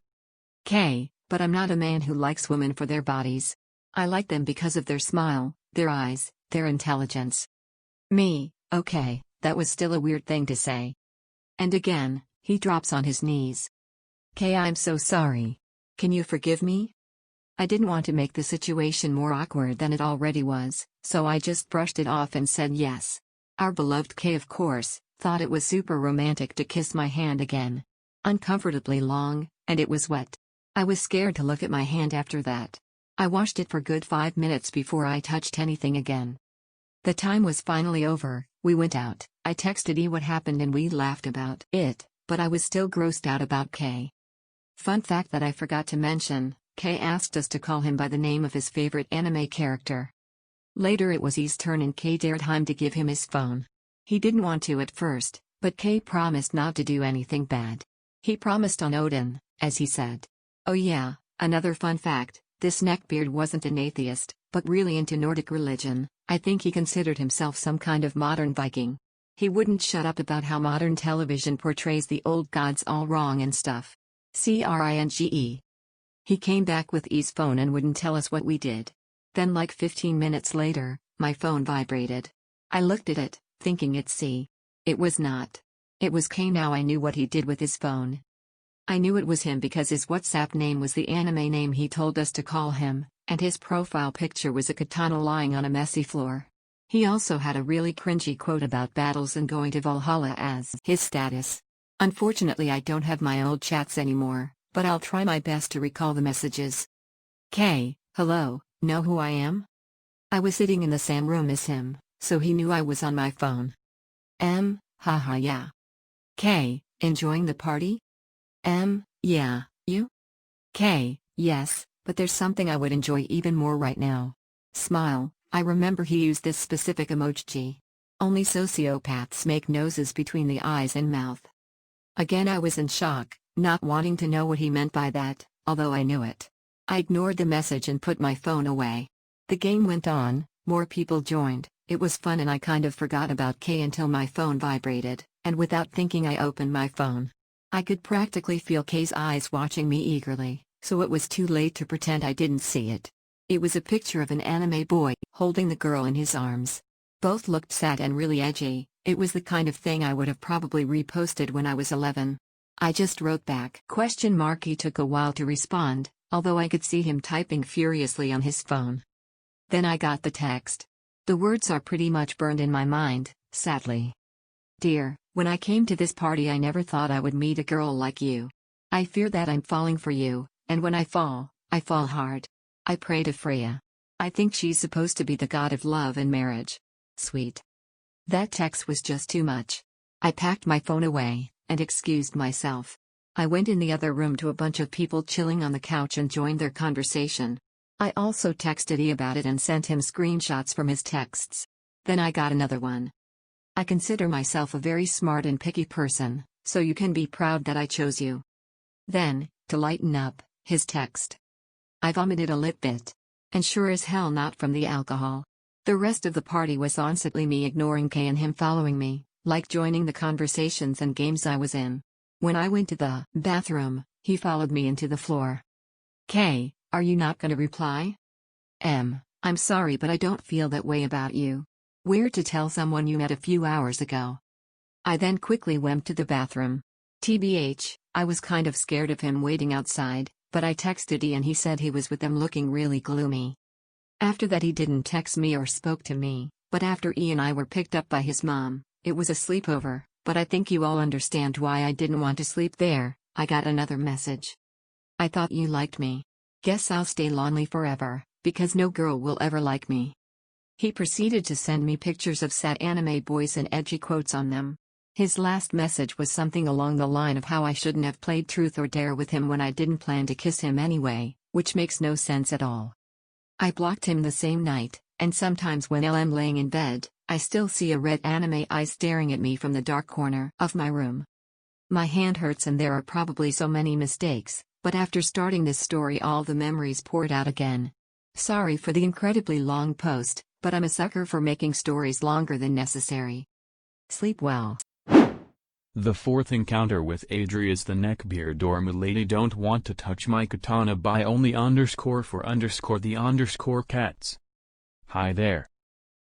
Kay, but I'm not a man who likes women for their bodies. I like them because of their smile, their eyes, their intelligence. Me, okay, that was still a weird thing to say. And again, he drops on his knees. Kay, I'm so sorry. Can you forgive me? I didn't want to make the situation more awkward than it already was, so I just brushed it off and said yes. Our beloved Kay, of course, thought it was super romantic to kiss my hand again. Uncomfortably long, and it was wet. I was scared to look at my hand after that. I washed it for good 5 minutes before I touched anything again. The time was finally over, we went out, I texted E what happened and we laughed about it, but I was still grossed out about K. Fun fact that I forgot to mention, K asked us to call him by the name of his favorite anime character. Later it was E's turn and K dared him to give him his phone. He didn't want to at first, but K promised not to do anything bad. He promised on Odin, as he said. Oh yeah, another fun fact, this neckbeard wasn't an atheist, but really into Nordic religion. I think he considered himself some kind of modern Viking. He wouldn't shut up about how modern television portrays the old gods all wrong and stuff. Cringe. He came back with E's phone and wouldn't tell us what we did. Then like 15 minutes later, my phone vibrated. I looked at it, thinking it's C. It was not. It was K. Now I knew what he did with his phone. I knew it was him because his WhatsApp name was the anime name he told us to call him, and his profile picture was a katana lying on a messy floor. He also had a really cringy quote about battles and going to Valhalla as his status. Unfortunately I don't have my old chats anymore, but I'll try my best to recall the messages. K, hello, know who I am? I was sitting in the same room as him, so he knew I was on my phone. M, haha yeah. K, enjoying the party? M, yeah, you? K, yes, but there's something I would enjoy even more right now. Smile, I remember he used this specific emoji. Only sociopaths make noses between the eyes and mouth. Again I was in shock, not wanting to know what he meant by that, although I knew it. I ignored the message and put my phone away. The game went on, more people joined, it was fun and I kind of forgot about K until my phone vibrated, and without thinking I opened my phone. I could practically feel K's eyes watching me eagerly, so it was too late to pretend I didn't see it. It was a picture of an anime boy holding the girl in his arms. Both looked sad and really edgy. It was the kind of thing I would have probably reposted when I was 11. I just wrote back ? He took a while to respond, although I could see him typing furiously on his phone. Then I got the text. The words are pretty much burned in my mind, sadly. Dear, when I came to this party I never thought I would meet a girl like you. I fear that I'm falling for you, and when I fall hard. I pray to Freya. I think she's supposed to be the god of love and marriage. Sweet. That text was just too much. I packed my phone away, and excused myself. I went in the other room to a bunch of people chilling on the couch and joined their conversation. I also texted E about it and sent him screenshots from his texts. Then I got another one. I consider myself a very smart and picky person, so you can be proud that I chose you. Then, to lighten up, his text. I vomited a lit bit. And sure as hell not from the alcohol. The rest of the party was honestly me ignoring K and him following me, like joining the conversations and games I was in. When I went to the bathroom, he followed me into the floor. K, are you not gonna reply? M, I'm sorry but I don't feel that way about you. Weird to tell someone you met a few hours ago. I then quickly went to the bathroom. TBH, I was kind of scared of him waiting outside, but I texted E and he said he was with them looking really gloomy. After that he didn't text me or spoke to me, but after E and I were picked up by his mom, it was a sleepover, but I think you all understand why I didn't want to sleep there. I got another message. I thought you liked me. Guess I'll stay lonely forever, because no girl will ever like me. He proceeded to send me pictures of sad anime boys and edgy quotes on them. His last message was something along the line of how I shouldn't have played truth or dare with him when I didn't plan to kiss him anyway, which makes no sense at all. I blocked him the same night, and sometimes when I'm laying in bed, I still see a red anime eye staring at me from the dark corner of my room. My hand hurts and there are probably so many mistakes, but after starting this story all the memories poured out again. Sorry for the incredibly long post, but I'm a sucker for making stories longer than necessary. Sleep well. The fourth encounter with Adrius the Neckbeard or Milady don't want to touch my katana by only _for_the_ cats. Hi there.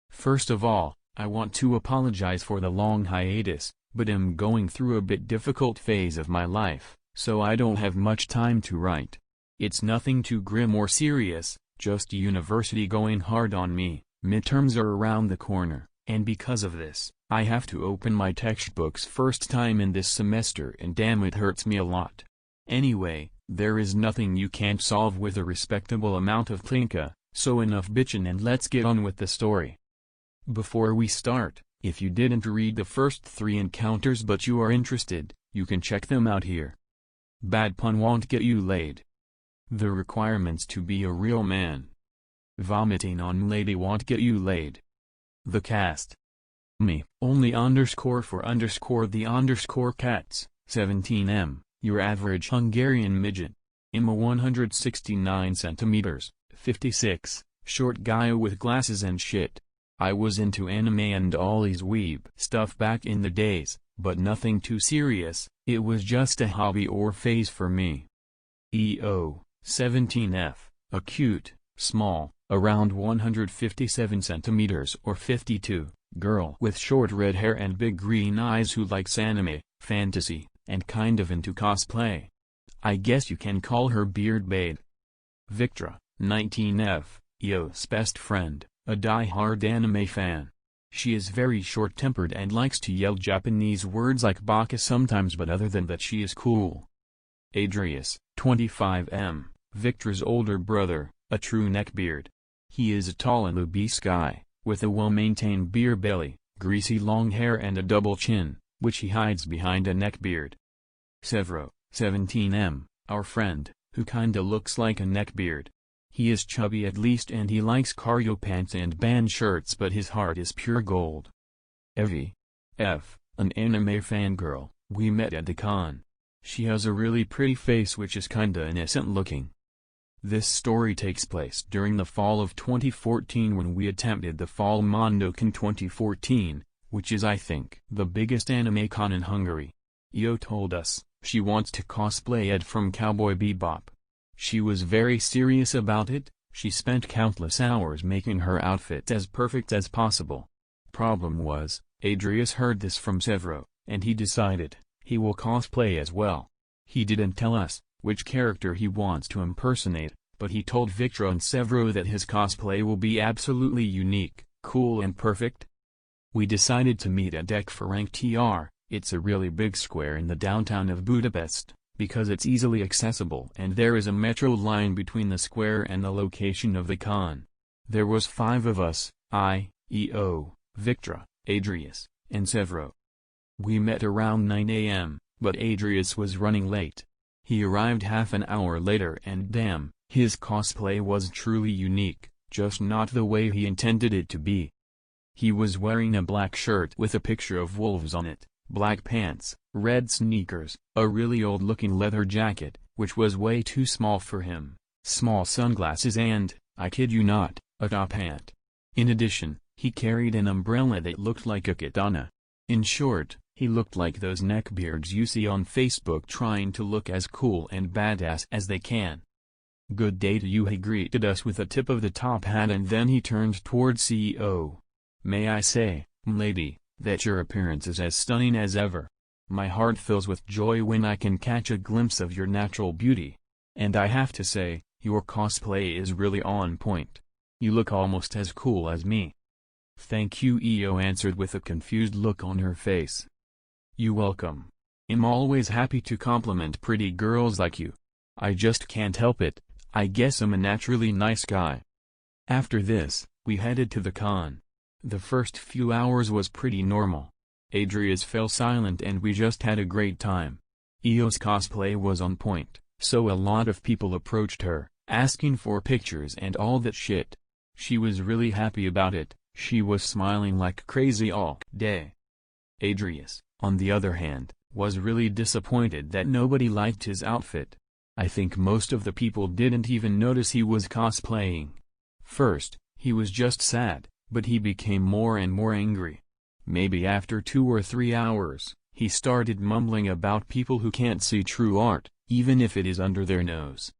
First of all, I want to apologize for the long hiatus, but I'm going through a bit difficult phase of my life, so I don't have much time to write. It's nothing too grim or serious, just university going hard on me, midterms are around the corner, and because of this, I have to open my textbooks first time in this semester and damn it hurts me a lot. Anyway, there is nothing you can't solve with a respectable amount of tinka, so enough bitchin' and let's get on with the story. Before we start, if you didn't read the first 3 encounters but you are interested, you can check them out here. Bad pun won't get you laid. The requirements to be a real man. Vomiting on lady won't get you laid. The cast. Me, only _for_ the cats, 17M, your average Hungarian midget. Ima 169 centimeters, 56, short guy with glasses and shit. I was into anime and all these weeb stuff back in the days, but nothing too serious, it was just a hobby or phase for me. EO, 17F, a cute, small, around 157 centimeters or 52, girl with short red hair and big green eyes who likes anime, fantasy, and kind of into cosplay. I guess you can call her beard babe. Victra, 19F, Eo's best friend, a die-hard anime fan. She is very short-tempered and likes to yell Japanese words like baka sometimes, but other than that she is cool. Adrius, 25M, Victra's older brother, a true neckbeard. He is a tall and obese guy, with a well-maintained beer belly, greasy long hair and a double chin, which he hides behind a neckbeard. Severo, 17M, our friend, who kinda looks like a neckbeard. He is chubby at least and he likes cargo pants and band shirts, but his heart is pure gold. Evie, F, an anime fangirl, we met at the con. She has a really pretty face which is kinda innocent looking. This story takes place during the fall of 2014 when we attempted the Fall Mondokon 2014, which is I think the biggest anime con in Hungary. Io told us she wants to cosplay Ed from Cowboy Bebop. She was very serious about it, she spent countless hours making her outfit as perfect as possible. Problem was, Adrius heard this from Severo, and he decided he will cosplay as well. He didn't tell us which character he wants to impersonate, but he told Victra and Severo that his cosplay will be absolutely unique, cool and perfect. We decided to meet at Ekferenc. It's a really big square in the downtown of Budapest, because it's easily accessible and there is a metro line between the square and the location of the con. There was 5 of us, I, EO, Victra, Adrius, and Severo. We met around 9 a.m., but Adrius was running late. He arrived half an hour later and damn, his cosplay was truly unique, just not the way he intended it to be. He was wearing a black shirt with a picture of wolves on it, black pants, red sneakers, a really old-looking leather jacket, which was way too small for him, small sunglasses and, I kid you not, a top hat. In addition, he carried an umbrella that looked like a katana. In short, he looked like those neckbeards you see on Facebook trying to look as cool and badass as they can. Good day to you. He greeted us with a tip of the top hat and then he turned towards CEO. May I say, m'lady, that your appearance is as stunning as ever. My heart fills with joy when I can catch a glimpse of your natural beauty. And I have to say, your cosplay is really on point. You look almost as cool as me. Thank you, EO answered with a confused look on her face. You welcome. I'm always happy to compliment pretty girls like you. I just can't help it, I guess I'm a naturally nice guy. After this, we headed to the con. The first few hours was pretty normal. Adrius fell silent and we just had a great time. EO's cosplay was on point, so a lot of people approached her, asking for pictures and all that shit. She was really happy about it, she was smiling like crazy all day. Adrius, on the other hand, was really disappointed that nobody liked his outfit. I think most of the people didn't even notice he was cosplaying. First, he was just sad, but he became more and more angry. Maybe after 2 or 3 hours, he started mumbling about people who can't see true art, even if it is under their nose.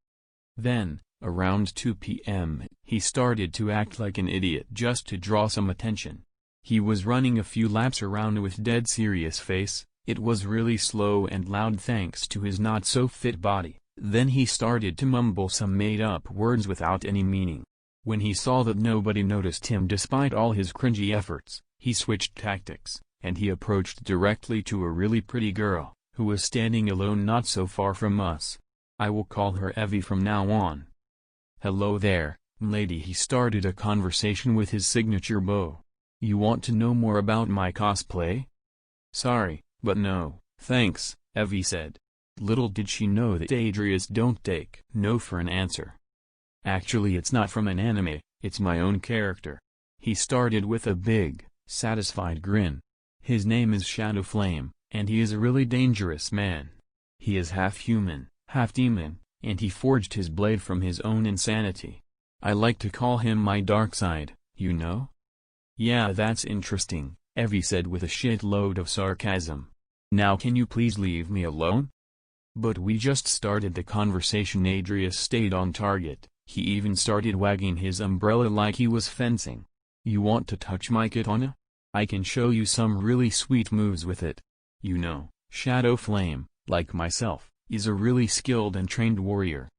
Then, around 2 p.m., he started to act like an idiot just to draw some attention. He was running a few laps around with dead serious face, it was really slow and loud thanks to his not-so-fit body. Then he started to mumble some made-up words without any meaning. When he saw that nobody noticed him despite all his cringy efforts, He switched tactics, and he approached directly to a really pretty girl, who was standing alone not so far from us. I will call her Evie from now on. Hello there, m'lady. He started a conversation with his signature bow. You want to know more about my cosplay? Sorry, but no, thanks, Evie said. Little did she know that Adrius don't take no for an answer. Actually, it's not from an anime, it's my own character. He started with a big, satisfied grin. His name is Shadowflame, and he is a really dangerous man. He is half human, half demon, and he forged his blade from his own insanity. I like to call him my dark side, you know? Yeah, that's interesting, Evie said with a shitload of sarcasm. Now can you please leave me alone? But we just started the conversation. Adrius stayed on target. He even started wagging his umbrella like he was fencing. You want to touch my katana? I can show you some really sweet moves with it. You know, Shadowflame, like myself, is a really skilled and trained warrior.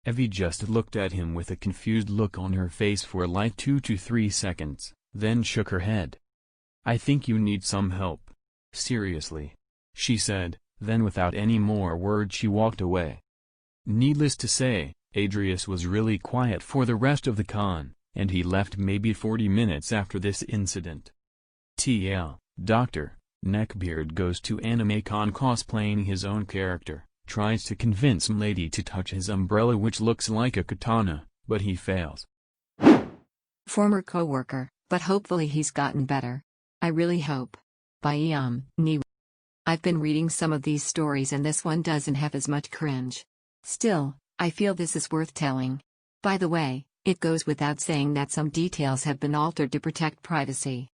Evie just looked at him with a confused look on her face for like 2 to 3 seconds, then shook her head. I think you need some help. Seriously, she said, then without any more words she walked away. Needless to say, Adrius was really quiet for the rest of the con, and he left maybe 40 minutes after this incident. TL, Dr. Neckbeard goes to anime con cosplaying his own character, tries to convince m'lady to touch his umbrella which looks like a katana, but he fails. Former coworker, but hopefully he's gotten better. I really hope. By IAmNeeeeewwww. I've been reading some of these stories and this one doesn't have as much cringe. Still, I feel this is worth telling. By the way, it goes without saying that some details have been altered to protect privacy.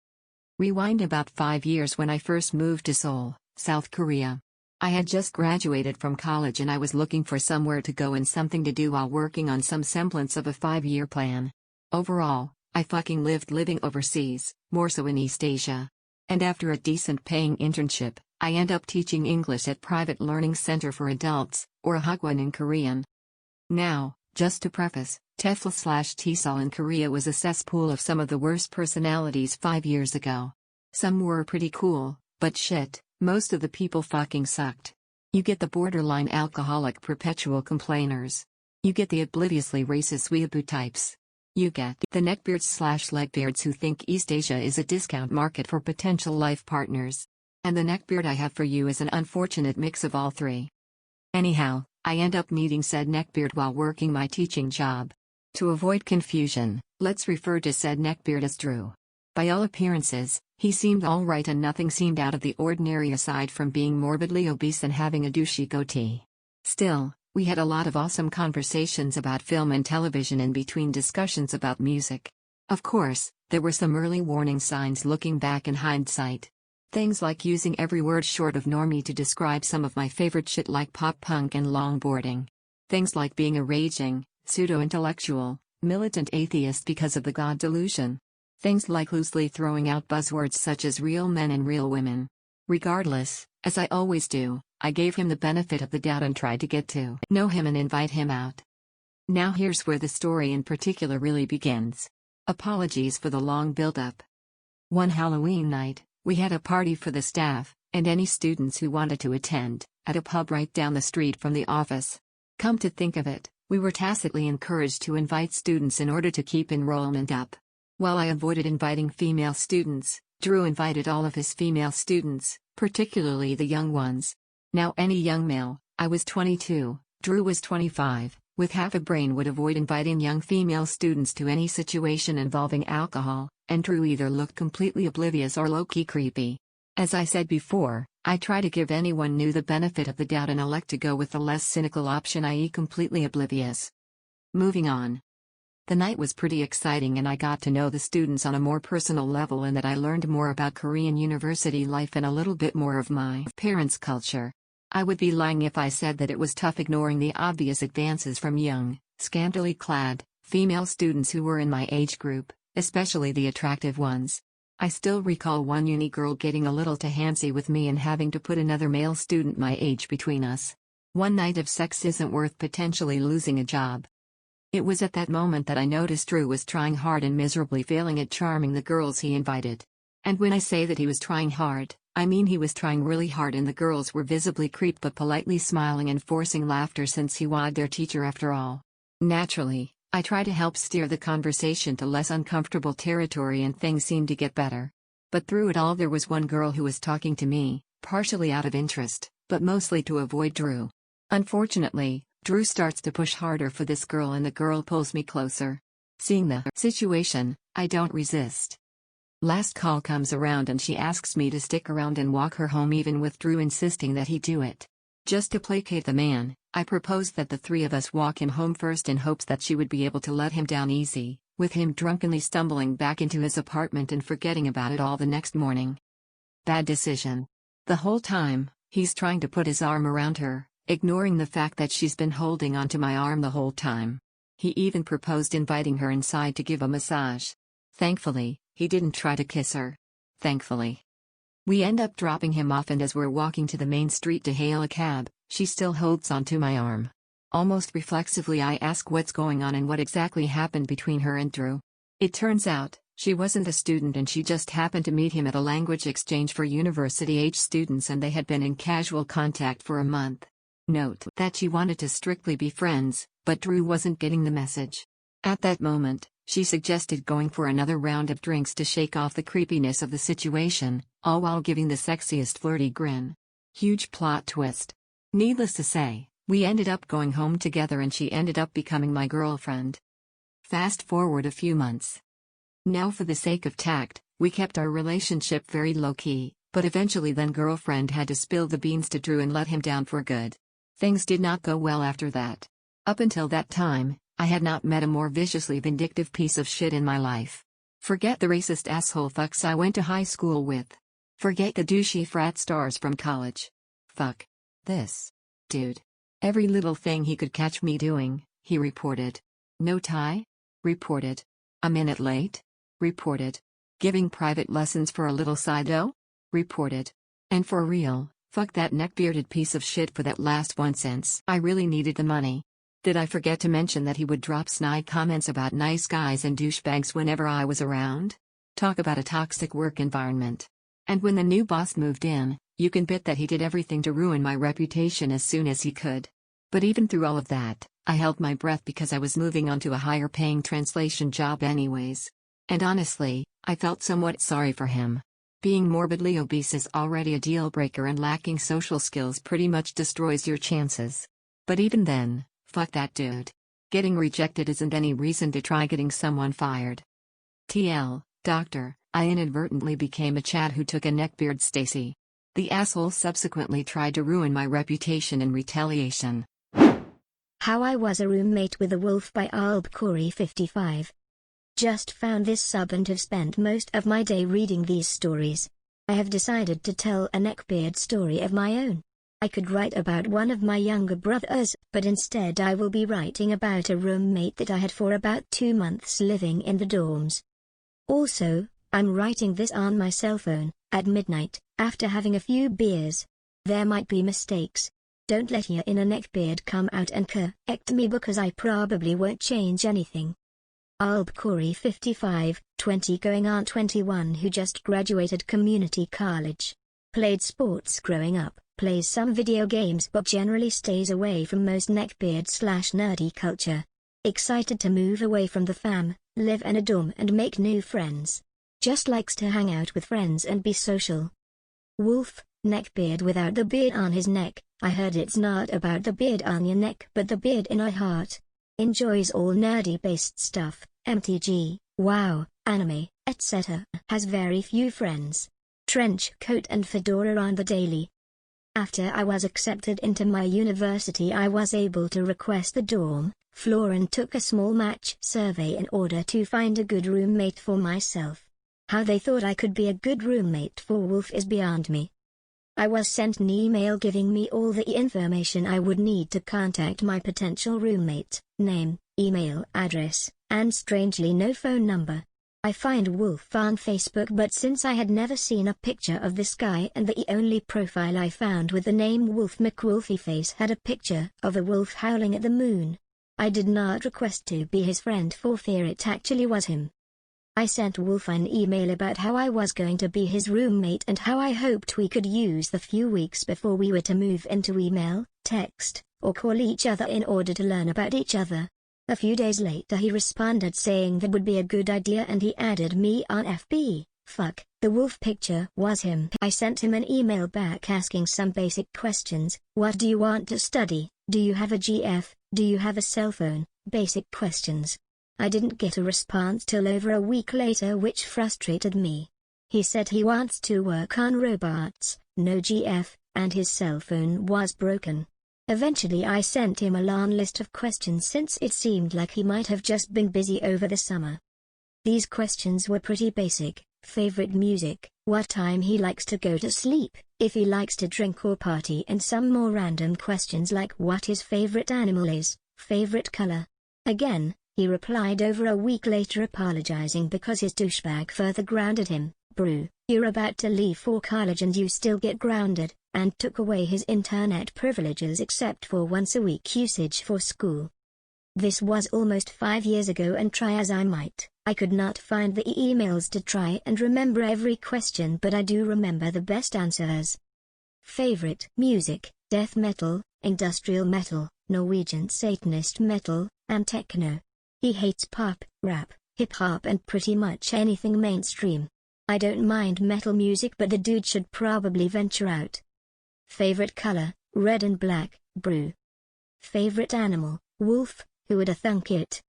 Rewind about 5 years when I first moved to Seoul, South Korea. I had just graduated from college and I was looking for somewhere to go and something to do while working on some semblance of a 5-year plan. Overall, I fucking lived living overseas, more so in East Asia. And after a decent paying internship, I end up teaching English at Private Learning Center for Adults, or Hagwon in Korean. Now, just to preface, TESOL in Korea was a cesspool of some of the worst personalities 5 years ago. Some were pretty cool, but shit, most of the people fucking sucked. You get the borderline alcoholic perpetual complainers. You get the obliviously racist weeaboo types. You get the neckbeards/legbeards who think East Asia is a discount market for potential life partners. And the neckbeard I have for you is an unfortunate mix of all three. Anyhow, I end up meeting said neckbeard while working my teaching job. To avoid confusion, let's refer to said neckbeard as Drew. By all appearances, he seemed alright and nothing seemed out of the ordinary aside from being morbidly obese and having a douchey goatee. Still, we had a lot of awesome conversations about film and television in between discussions about music. Of course, there were some early warning signs looking back in hindsight. Things like using every word short of normie to describe some of my favorite shit like pop punk and longboarding. Things like being a raging, pseudo-intellectual, militant atheist because of the God delusion. Things like loosely throwing out buzzwords such as real men and real women. Regardless, as I always do, I gave him the benefit of the doubt and tried to get to know him and invite him out. Now here's where the story in particular really begins. Apologies for the long build-up. One Halloween night, we had a party for the staff, and any students who wanted to attend, at a pub right down the street from the office. Come to think of it, we were tacitly encouraged to invite students in order to keep enrollment up. While I avoided inviting female students, Drew invited all of his female students, particularly the young ones. Now any young male, I was 22, Drew was 25, with half a brain would avoid inviting young female students to any situation involving alcohol, and Drew either looked completely oblivious or low-key creepy. As I said before, I try to give anyone new the benefit of the doubt and elect to go with the less cynical option, i.e. completely oblivious. Moving on. The night was pretty exciting and I got to know the students on a more personal level in that I learned more about Korean university life and a little bit more of my parents' culture. I would be lying if I said that it was tough ignoring the obvious advances from young, scantily clad, female students who were in my age group, especially the attractive ones. I still recall one uni girl getting a little too handsy with me and having to put another male student my age between us. One night of sex isn't worth potentially losing a job. It was at that moment that I noticed Drew was trying hard and miserably failing at charming the girls he invited. And when I say that he was trying hard, I mean he was trying really hard, and the girls were visibly creeped but politely smiling and forcing laughter since he was their teacher after all. Naturally, I try to help steer the conversation to less uncomfortable territory and things seemed to get better. But through it all there was one girl who was talking to me, partially out of interest, but mostly to avoid Drew. Unfortunately, Drew starts to push harder for this girl and the girl pulls me closer. Seeing the situation, I don't resist. Last call comes around and she asks me to stick around and walk her home even with Drew insisting that he do it. Just to placate the man, I proposed that the three of us walk him home first in hopes that she would be able to let him down easy, with him drunkenly stumbling back into his apartment and forgetting about it all the next morning. Bad decision. The whole time, he's trying to put his arm around her, ignoring the fact that she's been holding onto my arm the whole time. He even proposed inviting her inside to give a massage. Thankfully, he didn't try to kiss her. Thankfully. We end up dropping him off, and as we're walking to the main street to hail a cab, she still holds onto my arm. Almost reflexively I ask what's going on and what exactly happened between her and Drew. It turns out, she wasn't a student and she just happened to meet him at a language exchange for university-age students and they had been in casual contact for a month. Note that she wanted to strictly be friends, but Drew wasn't getting the message. At that moment, she suggested going for another round of drinks to shake off the creepiness of the situation, all while giving the sexiest flirty grin. Huge plot twist. Needless to say, we ended up going home together and she ended up becoming my girlfriend. Fast forward a few months. Now for the sake of tact, we kept our relationship very low-key, but eventually then girlfriend had to spill the beans to Drew and let him down for good. Things did not go well after that. Up until that time, I had not met a more viciously vindictive piece of shit in my life. Forget the racist asshole fucks I went to high school with. Forget the douchey frat stars from college. Fuck this dude. Every little thing he could catch me doing, he reported. No tie? Reported. A minute late? Reported. Giving private lessons for a little side dough? Reported. And for real, fuck that neck-bearded piece of shit for that last one since I really needed the money. Did I forget to mention that he would drop snide comments about nice guys and douchebags whenever I was around? Talk about a toxic work environment. And when the new boss moved in, you can bet that he did everything to ruin my reputation as soon as he could. But even through all of that, I held my breath because I was moving on to a higher paying translation job anyways. And honestly, I felt somewhat sorry for him. Being morbidly obese is already a deal breaker and lacking social skills pretty much destroys your chances. But even then, fuck that dude. Getting rejected isn't any reason to try getting someone fired. TL, doctor, I inadvertently became a Chad who took a neckbeard Stacy. The asshole subsequently tried to ruin my reputation in retaliation. How I Was a Roommate with a Wolf by AlbCorey55. Just found this sub and have spent most of my day reading these stories. I have decided to tell a neckbeard story of my own. I could write about one of my younger brothers, but instead I will be writing about a roommate that I had for about 2 months living in the dorms. Also, I'm writing this on my cell phone, at midnight, after having a few beers. There might be mistakes. Don't let your inner neckbeard come out and correct me because I probably won't change anything. AlbCorey55, 20 going on 21, who just graduated community college. Played sports growing up, plays some video games but generally stays away from most neckbeard/nerdy culture. Excited to move away from the fam, live in a dorm and make new friends. Just likes to hang out with friends and be social. Wolf, neckbeard without the beard on his neck. I heard it's not about the beard on your neck but the beard in our heart. Enjoys all nerdy-based stuff, MTG, WoW, anime, etc. Has very few friends. Trench coat and fedora on the daily. After I was accepted into my university I was able to request the dorm floor and took a small match survey in order to find a good roommate for myself. How they thought I could be a good roommate for Wolf is beyond me. I was sent an email giving me all the information I would need to contact my potential roommate, name, email address, and strangely no phone number. I find Wolf on Facebook, but since I had never seen a picture of this guy and the only profile I found with the name Wolf McWolfyface had a picture of a wolf howling at the moon, I did not request to be his friend for fear it actually was him. I sent Wolf an email about how I was going to be his roommate and how I hoped we could use the few weeks before we were to move into email, text, or call each other in order to learn about each other. A few days later he responded saying that would be a good idea and he added me on FB. Fuck, the wolf picture was him. I sent him an email back asking some basic questions. What do you want to study? Do you have a GF? Do you have a cell phone? Basic questions. I didn't get a response till over a week later, which frustrated me. He said he wants to work on robots, no GF, and his cell phone was broken. Eventually I sent him a long list of questions since it seemed like he might have just been busy over the summer. These questions were pretty basic: favorite music, what time he likes to go to sleep, if he likes to drink or party, and some more random questions like what his favorite animal is, favorite color. Again, he replied over a week later apologizing because his douchebag further grounded him. Bro, you're about to leave for college and you still get grounded, and took away his internet privileges except for once a week usage for school. This was almost 5 years ago and try as I might, I could not find the emails to try and remember every question, but I do remember the best answers. Favorite music, death metal, industrial metal, Norwegian Satanist metal, and techno. He hates pop, rap, hip-hop and pretty much anything mainstream. I don't mind metal music, but the dude should probably venture out. Favorite color, red and black, bro. Favorite animal, wolf, who would have thunk it?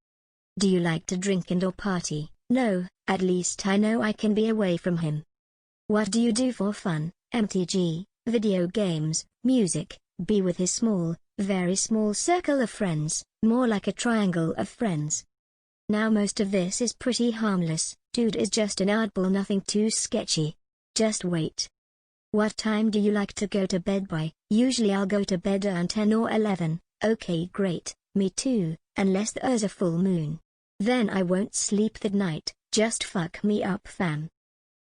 Do you like to drink and or party? No, at least I know I can be away from him. What do you do for fun? MTG, video games, music, be with his small, very small circle of friends, more like a triangle of friends. Now most of this is pretty harmless, dude is just an oddball, nothing too sketchy. Just wait. What time do you like to go to bed by? Usually I'll go to bed around 10 or 11, okay great, me too, unless there's a full moon. Then I won't sleep that night, just fuck me up fam.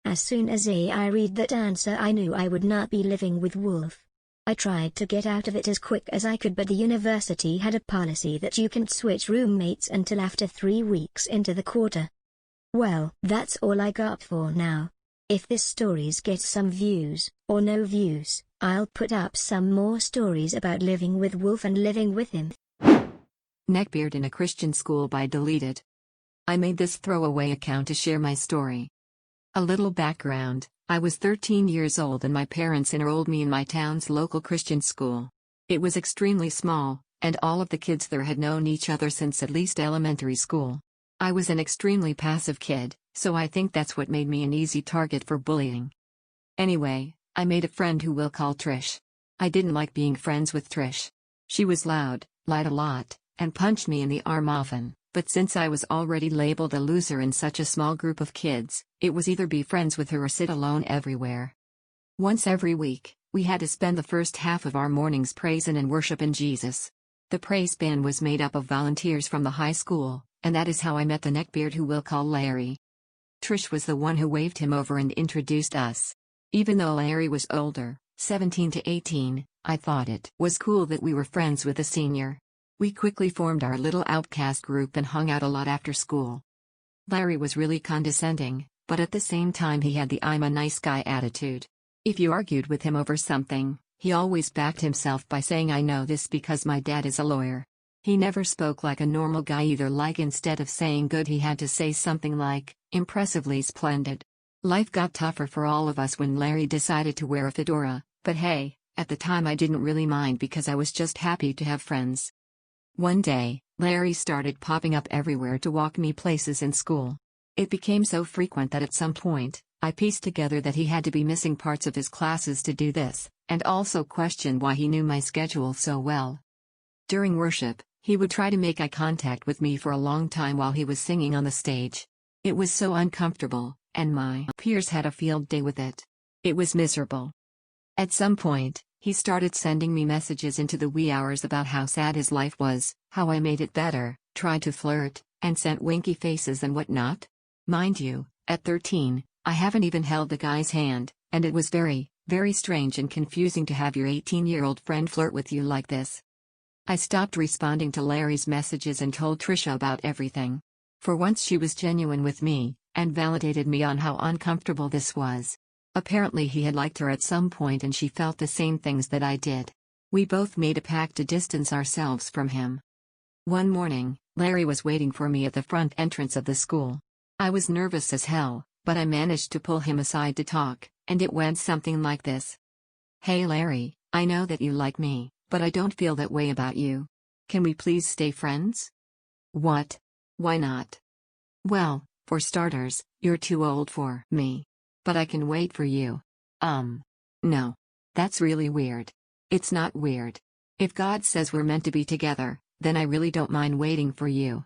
As soon as I read that answer I knew I would not be living with Wolf. I tried to get out of it as quick as I could, but the university had a policy that you can't switch roommates until after 3 weeks into the quarter. Well, that's all I got for now. If this stories gets some views, or no views, I'll put up some more stories about living with Wolf and living with him. Neckbeard in a Christian school by deleted. I made this throwaway account to share my story. A little background: I was 13 years old and my parents enrolled me in my town's local Christian school. It was extremely small, and all of the kids there had known each other since at least elementary school. I was an extremely passive kid, so I think that's what made me an easy target for bullying. Anyway, I made a friend who we'll call Trish. I didn't like being friends with Trish. She was loud, lied a lot, and punched me in the arm often. But since I was already labeled a loser in such a small group of kids, it was either be friends with her or sit alone everywhere. Once every week, we had to spend the first half of our mornings praising and worshiping Jesus. The praise band was made up of volunteers from the high school, and that is how I met the neckbeard who we'll call Larry. Trish was the one who waved him over and introduced us. Even though Larry was older, 17 to 18, I thought it was cool that we were friends with a senior. We quickly formed our little outcast group and hung out a lot after school. Larry was really condescending, but at the same time he had the "I'm a nice guy" attitude. If you argued with him over something, he always backed himself by saying, "I know this because my dad is a lawyer." He never spoke like a normal guy either, like instead of saying good he had to say something like, "impressively splendid." Life got tougher for all of us when Larry decided to wear a fedora, but hey, at the time I didn't really mind because I was just happy to have friends. One day, Larry started popping up everywhere to walk me places in school. It became so frequent that at some point, I pieced together that he had to be missing parts of his classes to do this, and also questioned why he knew my schedule so well. During worship, he would try to make eye contact with me for a long time while he was singing on the stage. It was so uncomfortable, and my peers had a field day with it. It was miserable. At some point, he started sending me messages into the wee hours about how sad his life was, how I made it better, tried to flirt, and sent winky faces and whatnot. Mind you, at 13, I haven't even held the guy's hand, and it was very, very strange and confusing to have your 18-year-old friend flirt with you like this. I stopped responding to Larry's messages and told Trisha about everything. For once she was genuine with me, and validated me on how uncomfortable this was. Apparently he had liked her at some point and she felt the same things that I did. We both made a pact to distance ourselves from him. One morning, Larry was waiting for me at the front entrance of the school. I was nervous as hell, but I managed to pull him aside to talk, and it went something like this. "Hey Larry, I know that you like me, but I don't feel that way about you. Can we please stay friends?" "What? Why not?" "Well, for starters, you're too old for me. But I can wait for you." No. That's really weird." "It's not weird. If God says we're meant to be together, then I really don't mind waiting for you."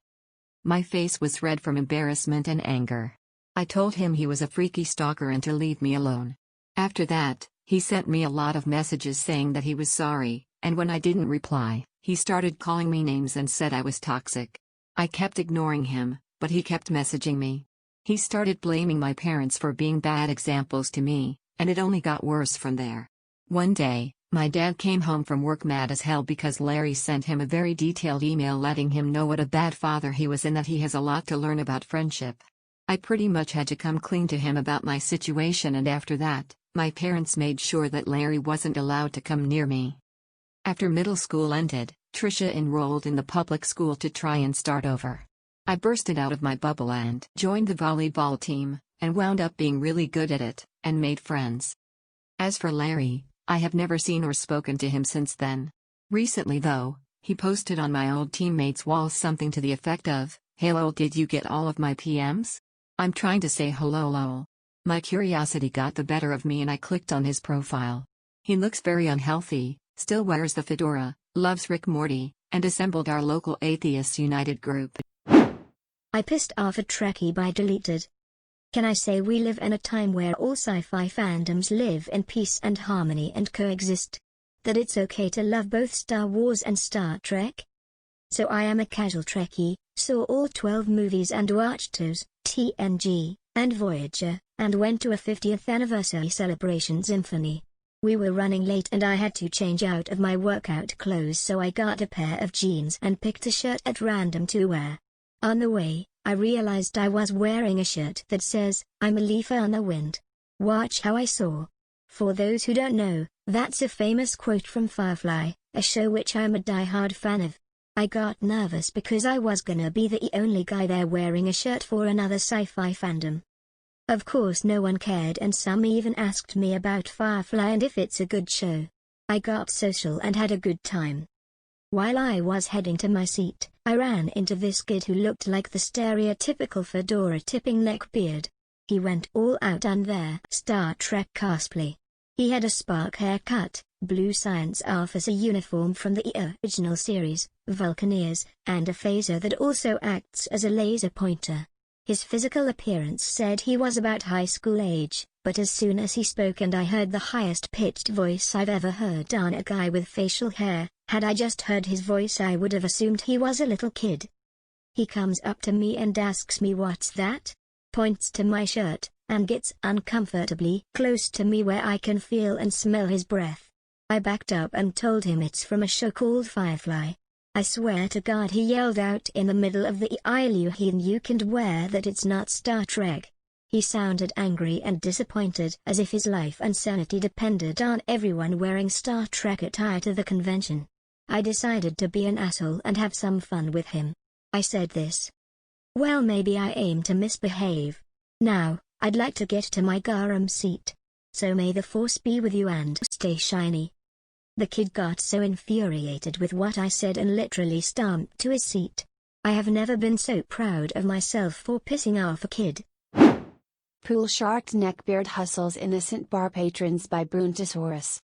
My face was red from embarrassment and anger. I told him he was a freaky stalker and to leave me alone. After that, he sent me a lot of messages saying that he was sorry, and when I didn't reply, he started calling me names and said I was toxic. I kept ignoring him, but he kept messaging me. He started blaming my parents for being bad examples to me, and it only got worse from there. One day, my dad came home from work mad as hell because Larry sent him a very detailed email letting him know what a bad father he was and that he has a lot to learn about friendship. I pretty much had to come clean to him about my situation, and after that, my parents made sure that Larry wasn't allowed to come near me. After middle school ended, Trisha enrolled in the public school to try and start over. I bursted out of my bubble and joined the volleyball team, and wound up being really good at it, and made friends. As for Larry, I have never seen or spoken to him since then. Recently though, he posted on my old teammates' wall something to the effect of, "Hey lol, did you get all of my PMs?" I'm trying to say hello lol. My curiosity got the better of me and I clicked on his profile. He looks very unhealthy, still wears the fedora, loves Rick Morty, and assembled our local Atheists United group. I pissed off a Trekkie by deleted. Can I say we live in a time where all sci-fi fandoms live in peace and harmony and coexist? That it's okay to love both Star Wars and Star Trek? So I am a casual Trekkie, saw all 12 movies and watched TOS, TNG, and Voyager, and went to a 50th anniversary celebration symphony. We were running late and I had to change out of my workout clothes, so I got a pair of jeans and picked a shirt at random to wear. On the way, I realized I was wearing a shirt that says, "I'm a leaf on the wind. Watch how I soar." For those who don't know, that's a famous quote from Firefly, a show which I'm a die-hard fan of. I got nervous because I was gonna be the only guy there wearing a shirt for another sci-fi fandom. Of course no one cared and some even asked me about Firefly and if it's a good show. I got social and had a good time. While I was heading to my seat, I ran into this kid who looked like the stereotypical fedora-tipping neckbeard. He went all out on their Star Trek cosplay. He had a Spark haircut, blue science officer uniform from the original series, Vulcaneers, and a phaser that also acts as a laser pointer. His physical appearance said he was about high school age, but as soon as he spoke and I heard the highest pitched voice I've ever heard on a guy with facial hair, had I just heard his voice I would have assumed he was a little kid. He comes up to me and asks me what's that? Points to my shirt, and gets uncomfortably close to me where I can feel and smell his breath. I backed up and told him it's from a show called Firefly. I swear to God he yelled out in the middle of the illusion, "You can't wear that, it's not Star Trek." He sounded angry and disappointed, as if his life and sanity depended on everyone wearing Star Trek attire to the convention. I decided to be an asshole and have some fun with him. I said this. "Well, maybe I aim to misbehave. Now, I'd like to get to my garum seat. So may the force be with you and stay shiny." The kid got so infuriated with what I said and literally stomped to his seat. I have never been so proud of myself for pissing off a kid. Poolshark Neckbeard hustles innocent bar patrons by Bruhntosaurus.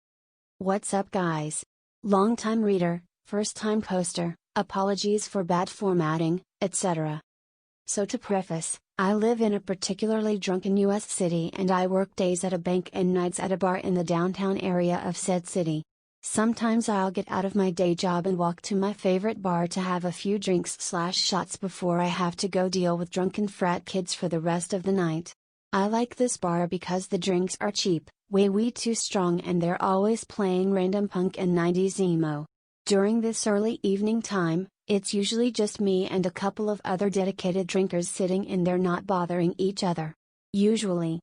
What's up guys? Long-time reader, first-time poster, apologies for bad formatting, etc. So to preface, I live in a particularly drunken US city and I work days at a bank and nights at a bar in the downtown area of said city. Sometimes I'll get out of my day job and walk to my favorite bar to have a few drinks/shots before I have to go deal with drunken frat kids for the rest of the night. I like this bar because the drinks are cheap, way too strong, and they're always playing random punk and 90s emo. During this early evening time, It's usually just me and a couple of other dedicated drinkers sitting in there not bothering each other. Usually.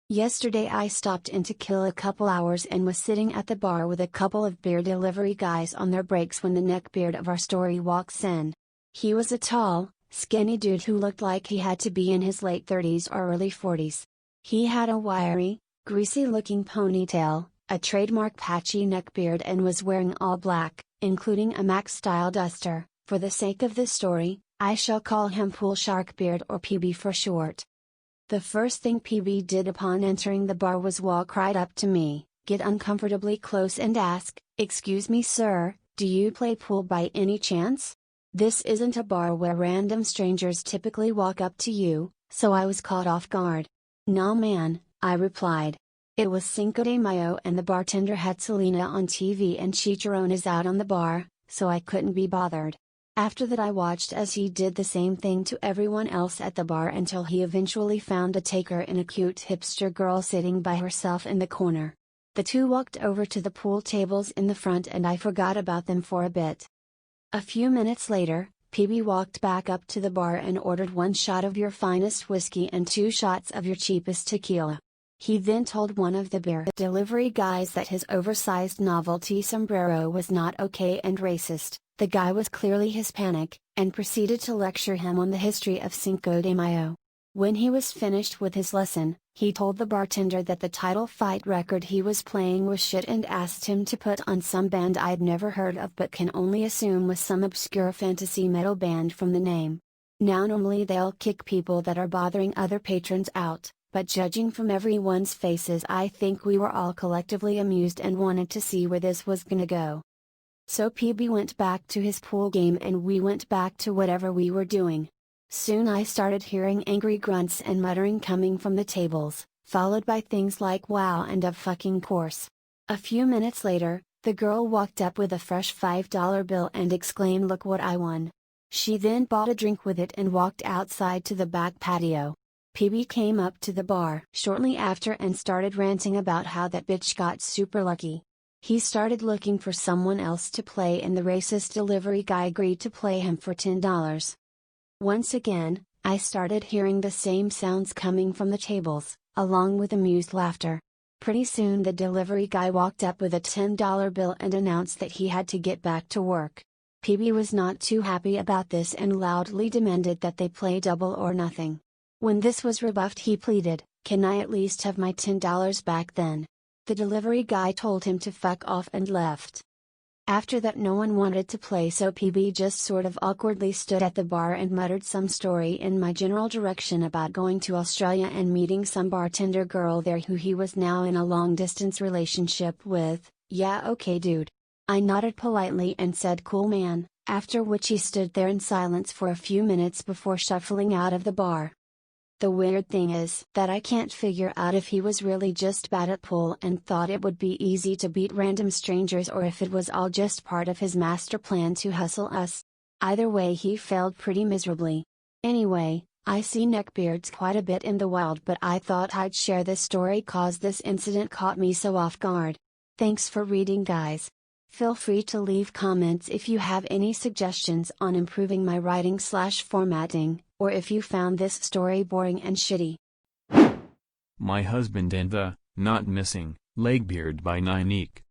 Yesterday I stopped in to kill a couple hours and was sitting at the bar with a couple of beer delivery guys on their breaks when the neckbeard of our story walks in. He was a tall, skinny dude who looked like he had to be in his late 30s or early 40s. He had a wiry, greasy-looking ponytail, a trademark patchy neckbeard and was wearing all black, including a Mac-style duster. For the sake of this story, I shall call him Poolshark Beard or PB for short. The first thing PB did upon entering the bar was walk right up to me, get uncomfortably close and ask, "Excuse me sir, do you play pool by any chance?" This isn't a bar where random strangers typically walk up to you, so I was caught off guard. "Nah man," I replied. It was Cinco de Mayo and the bartender had Selena on TV and Chicharrones out on the bar, so I couldn't be bothered. After that I watched as he did the same thing to everyone else at the bar until he eventually found a taker in a cute hipster girl sitting by herself in the corner. The two walked over to the pool tables in the front and I forgot about them for a bit. A few minutes later, PB walked back up to the bar and ordered 1 shot of your finest whiskey and 2 shots of your cheapest tequila. He then told one of the beer delivery guys that his oversized novelty sombrero was not okay and racist. The guy was clearly Hispanic, and proceeded to lecture him on the history of Cinco de Mayo. When he was finished with his lesson, he told the bartender that the title fight record he was playing was shit and asked him to put on some band I'd never heard of but can only assume was some obscure fantasy metal band from the name. Now normally they'll kick people that are bothering other patrons out, but judging from everyone's faces I think we were all collectively amused and wanted to see where this was gonna go. So PB went back to his pool game and we went back to whatever we were doing. Soon I started hearing angry grunts and muttering coming from the tables, followed by things like "wow" and "of fucking course." A few minutes later, the girl walked up with a fresh $5 bill and exclaimed, "Look what I won." She then bought a drink with it and walked outside to the back patio. PB came up to the bar shortly after and started ranting about how that bitch got super lucky. He started looking for someone else to play and the racist delivery guy agreed to play him for $10. Once again, I started hearing the same sounds coming from the tables, along with amused laughter. Pretty soon the delivery guy walked up with a $10 bill and announced that he had to get back to work. PB was not too happy about this and loudly demanded that they play double or nothing. When this was rebuffed he pleaded, "Can I at least have my $10 back then?" The delivery guy told him to fuck off and left. After that no one wanted to play so PB just sort of awkwardly stood at the bar and muttered some story in my general direction about going to Australia and meeting some bartender girl there who he was now in a long distance relationship with. "Yeah okay dude." I nodded politely and said "cool man," after which he stood there in silence for a few minutes before shuffling out of the bar. The weird thing is that I can't figure out if he was really just bad at pool and thought it would be easy to beat random strangers or if it was all just part of his master plan to hustle us. Either way he failed pretty miserably. Anyway, I see neckbeards quite a bit in the wild but I thought I'd share this story cause this incident caught me so off guard. Thanks for reading guys. Feel free to leave comments if you have any suggestions on improving my writing/formatting, or if you found this story boring and shitty. My Husband and the Not Missing Legbeard by Nijneke.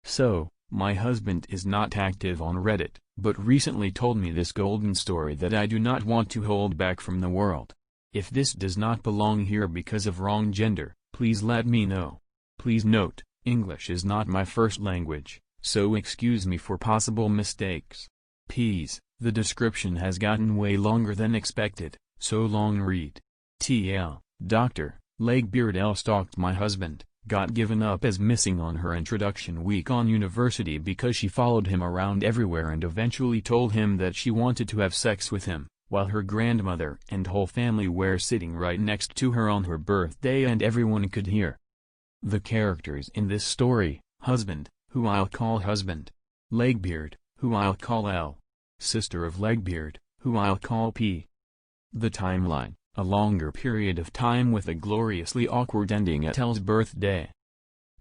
So, my husband is not active on Reddit, but recently told me this golden story that I do not want to hold back from the world. If this does not belong here because of wrong gender, please let me know. Please note, English is not my first language, so excuse me for possible mistakes. Ps. The description has gotten way longer than expected, so long read. TL, Dr. Legbeard L stalked my husband, got given up as missing on her introduction week on university because she followed him around everywhere and eventually told him that she wanted to have sex with him, while her grandmother and whole family were sitting right next to her on her birthday and everyone could hear. The characters in this story: husband, who I'll call husband; Legbeard, who I'll call L; sister of Legbeard, who I'll call P. The timeline: a longer period of time with a gloriously awkward ending at L's birthday.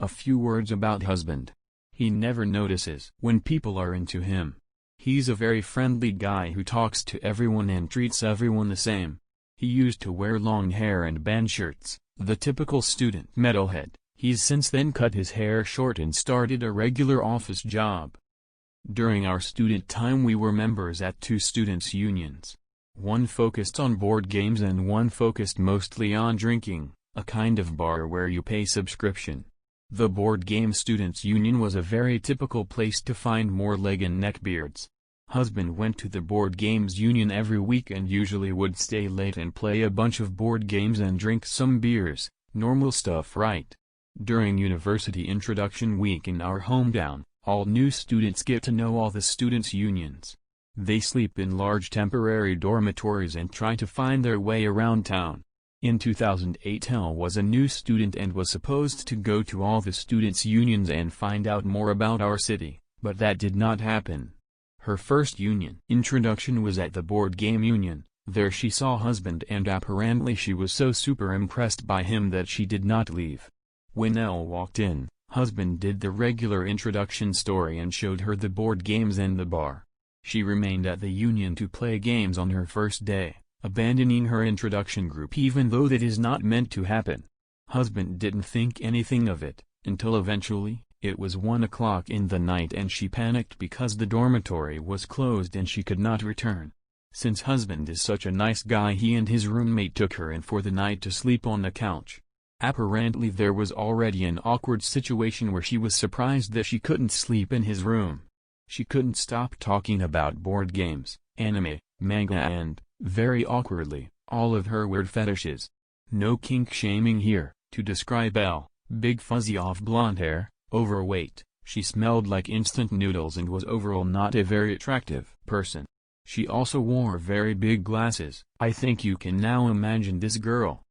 A few words about husband. He never notices when people are into him. He's a very friendly guy who talks to everyone and treats everyone the same. He used to wear long hair and band shirts, the typical student metalhead. He's since then cut his hair short and started a regular office job. During our student time we were members at 2 students' unions. One focused on board games and one focused mostly on drinking, a kind of bar where you pay subscription. The board game students' union was a very typical place to find more leg and neckbeards. Husband went to the board games union every week and usually would stay late and play a bunch of board games and drink some beers, normal stuff, right? During University Introduction Week in our hometown, all new students get to know all the students' unions. They sleep in large temporary dormitories and try to find their way around town. In 2008 Elle was a new student and was supposed to go to all the students' unions and find out more about our city, but that did not happen. Her first union introduction was at the board game union. There she saw husband and apparently she was so super impressed by him that she did not leave. When Elle walked in, husband did the regular introduction story and showed her the board games and the bar. She remained at the union to play games on her first day, abandoning her introduction group even though that is not meant to happen. Husband didn't think anything of it, until eventually, it was 1 o'clock in the night and she panicked because the dormitory was closed and she could not return. Since husband is such a nice guy, he and his roommate took her in for the night to sleep on the couch. Apparently there was already an awkward situation where she was surprised that she couldn't sleep in his room. She couldn't stop talking about board games, anime, manga and, very awkwardly, all of her weird fetishes. No kink shaming here. To describe Elle, big fuzzy off blonde hair, overweight, she smelled like instant noodles and was overall not a very attractive person. She also wore very big glasses. I think you can now imagine this girl.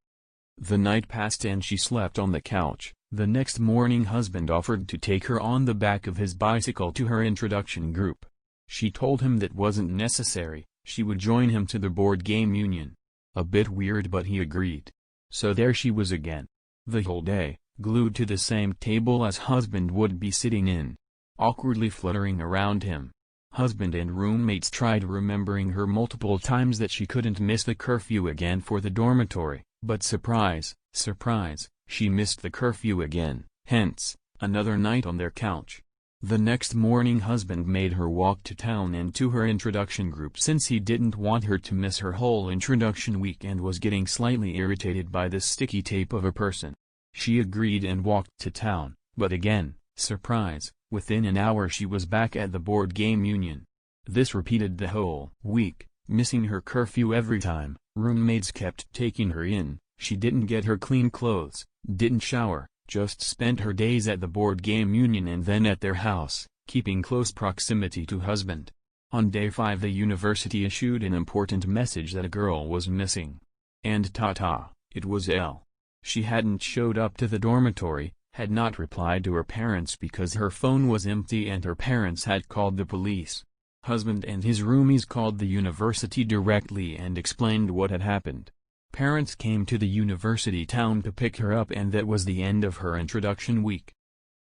The night passed and she slept on the couch. The next morning husband offered to take her on the back of his bicycle to her introduction group. She told him that wasn't necessary, she would join him to the board game union. A bit weird but he agreed. So there she was again. The whole day, glued to the same table as husband would be sitting in. Awkwardly fluttering around him. Husband and roommates tried remembering her multiple times that she couldn't miss the curfew again for the dormitory, but surprise, surprise, she missed the curfew again, hence, another night on their couch. The next morning husband made her walk to town and to her introduction group since he didn't want her to miss her whole introduction week and was getting slightly irritated by this sticky tape of a person. She agreed and walked to town, but again, surprise, within an hour she was back at the board game union. This repeated the whole week, missing her curfew every time. Roommates kept taking her in, she didn't get her clean clothes, didn't shower, just spent her days at the board game union and then at their house, keeping close proximity to husband. On day 5 the university issued an important message that a girl was missing. And ta-ta, it was Elle. She hadn't showed up to the dormitory, had not replied to her parents because her phone was empty and her parents had called the police. Husband and his roomies called the university directly and explained what had happened. Parents came to the university town to pick her up and that was the end of her introduction week.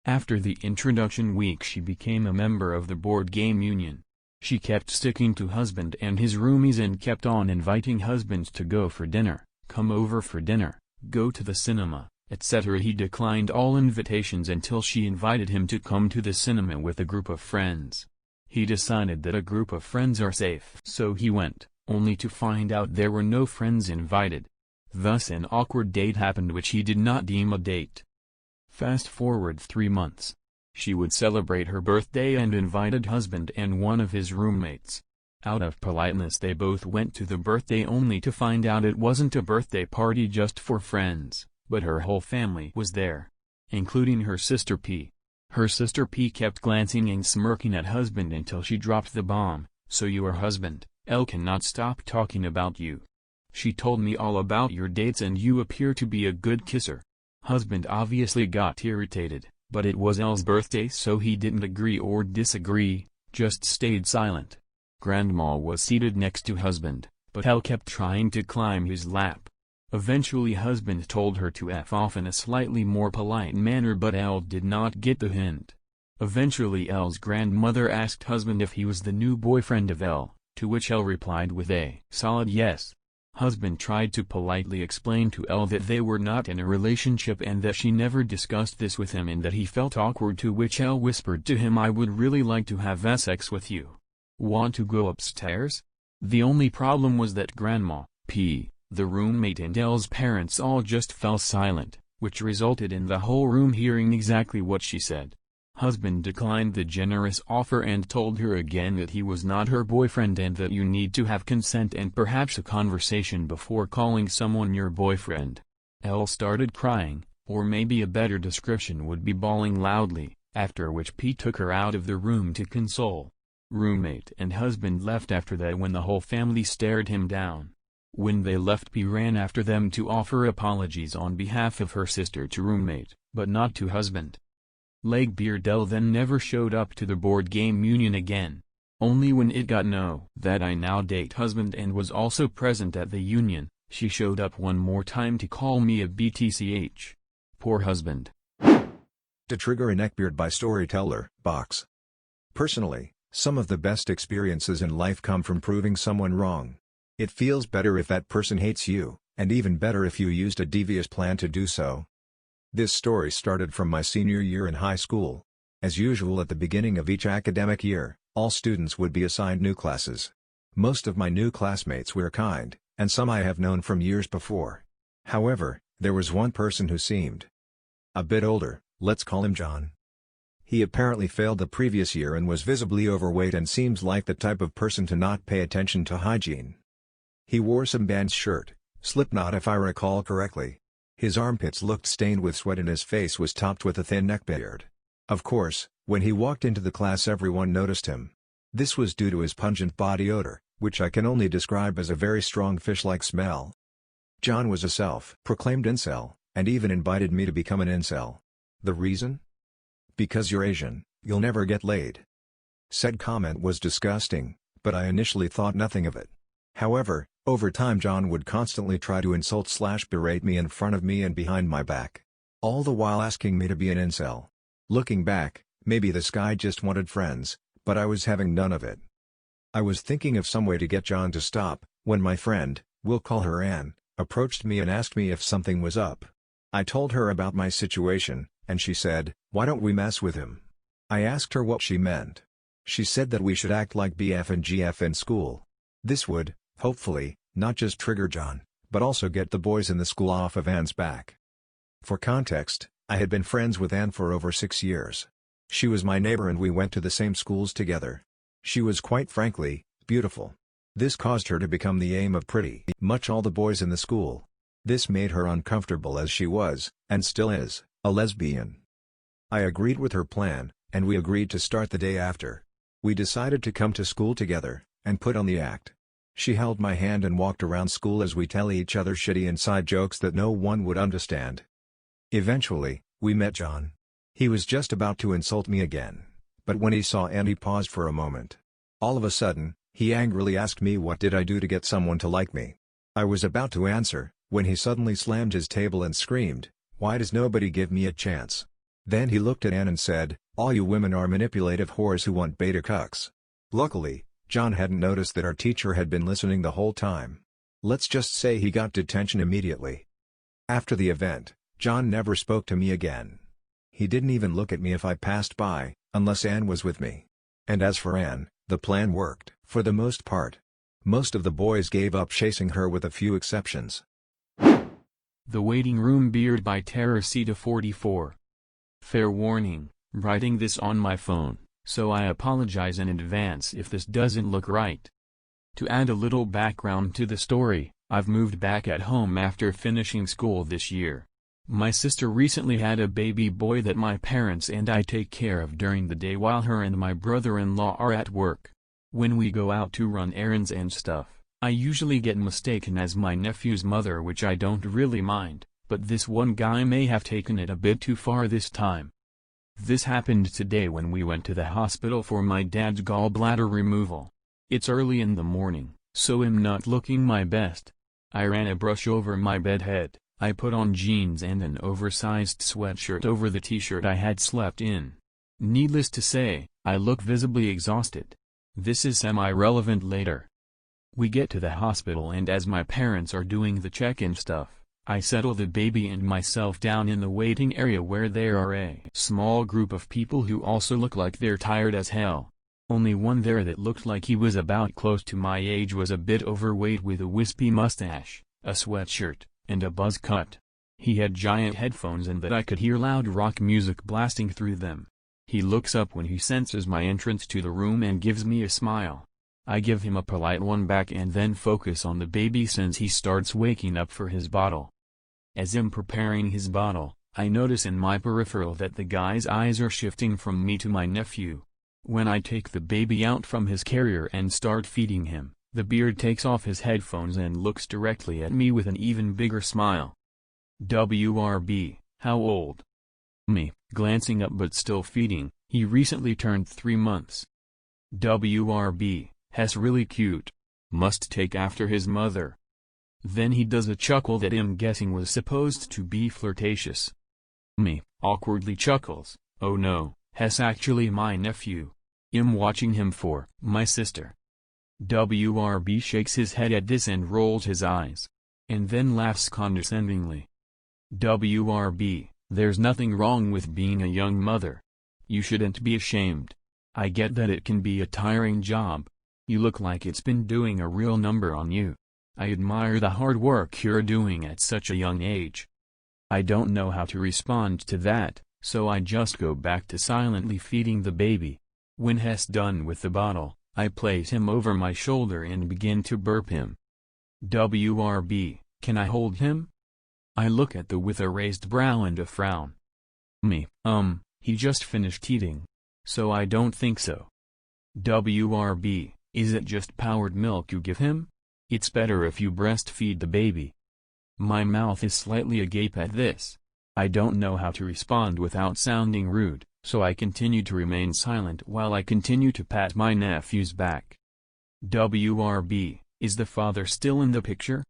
After the introduction week she became a member of the board game union. She kept sticking to husband and his roomies and kept on inviting husbands to go for dinner, come over for dinner, go to the cinema, etc. He declined all invitations until she invited him to come to the cinema with a group of friends. He decided that a group of friends are safe. So he went, only to find out there were no friends invited. Thus an awkward date happened which he did not deem a date. Fast forward 3 months. She would celebrate her birthday and invited husband and one of his roommates. Out of politeness they both went to the birthday only to find out it wasn't a birthday party just for friends, but her whole family was there. Including her sister P. Her sister P kept glancing and smirking at husband until she dropped the bomb. So you are husband, Elle cannot stop talking about you. She told me all about your dates and you appear to be a good kisser. Husband obviously got irritated, but it was Elle's birthday so he didn't agree or disagree, just stayed silent. Grandma was seated next to husband, but Elle kept trying to climb his lap. Eventually husband told her to F off in a slightly more polite manner but Elle did not get the hint. Eventually Elle's grandmother asked husband if he was the new boyfriend of Elle, to which Elle replied with a solid yes. Husband tried to politely explain to Elle that they were not in a relationship and that she never discussed this with him and that he felt awkward, to which Elle whispered to him, "I would really like to have sex with you. Want to go upstairs?" The only problem was that Grandma, P., the roommate and Elle's parents all just fell silent, which resulted in the whole room hearing exactly what she said. Husband declined the generous offer and told her again that he was not her boyfriend and that you need to have consent and perhaps a conversation before calling someone your boyfriend. Elle started crying, or maybe a better description would be bawling loudly, after which P took her out of the room to console. Roommate and husband left after that when the whole family stared him down. When they left, P ran after them to offer apologies on behalf of her sister to roommate, but not to husband. Legbeard Elle then never showed up to the board game union again. Only when it got know that I now date husband and was also present at the union, she showed up one more time to call me a BTCH. Poor husband. To trigger a neckbeard by StorytellerBox. Personally, some of the best experiences in life come from proving someone wrong. It feels better if that person hates you, and even better if you used a devious plan to do so. This story started from my senior year in high school. As usual at the beginning of each academic year, all students would be assigned new classes. Most of my new classmates were kind, and some I have known from years before. However, there was one person who seemed a bit older. Let's call him John. He apparently failed the previous year and was visibly overweight and seems like the type of person to not pay attention to hygiene. He wore some band's shirt, Slipknot if I recall correctly. His armpits looked stained with sweat and his face was topped with a thin neckbeard. Of course, when he walked into the class everyone noticed him. This was due to his pungent body odor, which I can only describe as a very strong fish-like smell. John was a self-proclaimed incel, and even invited me to become an incel. The reason? Because you're Asian, you'll never get laid. Said comment was disgusting, but I initially thought nothing of it. However, over time John would constantly try to insult/berate me in front of me and behind my back. All the while asking me to be an incel. Looking back, maybe this guy just wanted friends, but I was having none of it. I was thinking of some way to get John to stop, when my friend, we'll call her Anne, approached me and asked me if something was up. I told her about my situation, and she said, "Why don't we mess with him?" I asked her what she meant. She said that we should act like BF and GF in school. This would, hopefully, not just trigger John, but also get the boys in the school off of Anne's back. For context, I had been friends with Anne for over 6 years. She was my neighbor and we went to the same schools together. She was quite frankly, beautiful. This caused her to become the aim of pretty much all the boys in the school. This made her uncomfortable as she was, and still is, a lesbian. I agreed with her plan, and we agreed to start the day after. We decided to come to school together, and put on the act. She held my hand and walked around school as we tell each other shitty inside jokes that no one would understand. Eventually, we met John. He was just about to insult me again. But when he saw Anne he paused for a moment. All of a sudden, he angrily asked me what did I do to get someone to like me. I was about to answer, when he suddenly slammed his table and screamed, "Why does nobody give me a chance?" Then he looked at Anne and said, "All you women are manipulative whores who want beta cucks." Luckily, John hadn't noticed that our teacher had been listening the whole time. Let's just say he got detention immediately. After the event, John never spoke to me again. He didn't even look at me if I passed by, unless Anne was with me. And as for Anne, the plan worked, for the most part. Most of the boys gave up chasing her with a few exceptions. The Waiting Room Beard by Terracita44. Fair warning, writing this on my phone, so I apologize in advance if this doesn't look right. To add a little background to the story, I've moved back at home after finishing school this year. My sister recently had a baby boy that my parents and I take care of during the day while her and my brother-in-law are at work. When we go out to run errands and stuff, I usually get mistaken as my nephew's mother, which I don't really mind, but this one guy may have taken it a bit too far this time. This happened today when we went to the hospital for my dad's gallbladder removal. It's early in the morning, so I'm not looking my best. I ran a brush over my bed head. I put on jeans and an oversized sweatshirt over the t-shirt I had slept in. Needless to say, I look visibly exhausted. This is semi-relevant later. We get to the hospital, and as my parents are doing the check-in stuff, I settle the baby and myself down in the waiting area where there are a small group of people who also look like they're tired as hell. Only one there that looked like he was about close to my age was a bit overweight with a wispy mustache, a sweatshirt, and a buzz cut. He had giant headphones and that I could hear loud rock music blasting through them. He looks up when he senses my entrance to the room and gives me a smile. I give him a polite one back and then focus on the baby since he starts waking up for his bottle. As I'm preparing his bottle, I notice in my peripheral that the guy's eyes are shifting from me to my nephew. When I take the baby out from his carrier and start feeding him, the beard takes off his headphones and looks directly at me with an even bigger smile. WRB, how old? Me, glancing up but still feeding, he recently turned 3 months. WRB, Hess really cute. Must take after his mother. Then he does a chuckle that I'm guessing was supposed to be flirtatious. Me, awkwardly chuckles, oh no, Hess actually my nephew. I'm watching him for my sister. WRB shakes his head at this and rolls his eyes. And then laughs condescendingly. WRB, there's nothing wrong with being a young mother. You shouldn't be ashamed. I get that it can be a tiring job. You look like it's been doing a real number on you. I admire the hard work you're doing at such a young age. I don't know how to respond to that, so I just go back to silently feeding the baby. When Hess done with the bottle, I place him over my shoulder and begin to burp him. WRB, can I hold him? I look at the with a raised brow and a frown. Me, he just finished eating. So I don't think so. WRB, is it just powdered milk you give him? It's better if you breastfeed the baby. My mouth is slightly agape at this. I don't know how to respond without sounding rude, so I continue to remain silent while I continue to pat my nephew's back. WRB, is the father still in the picture?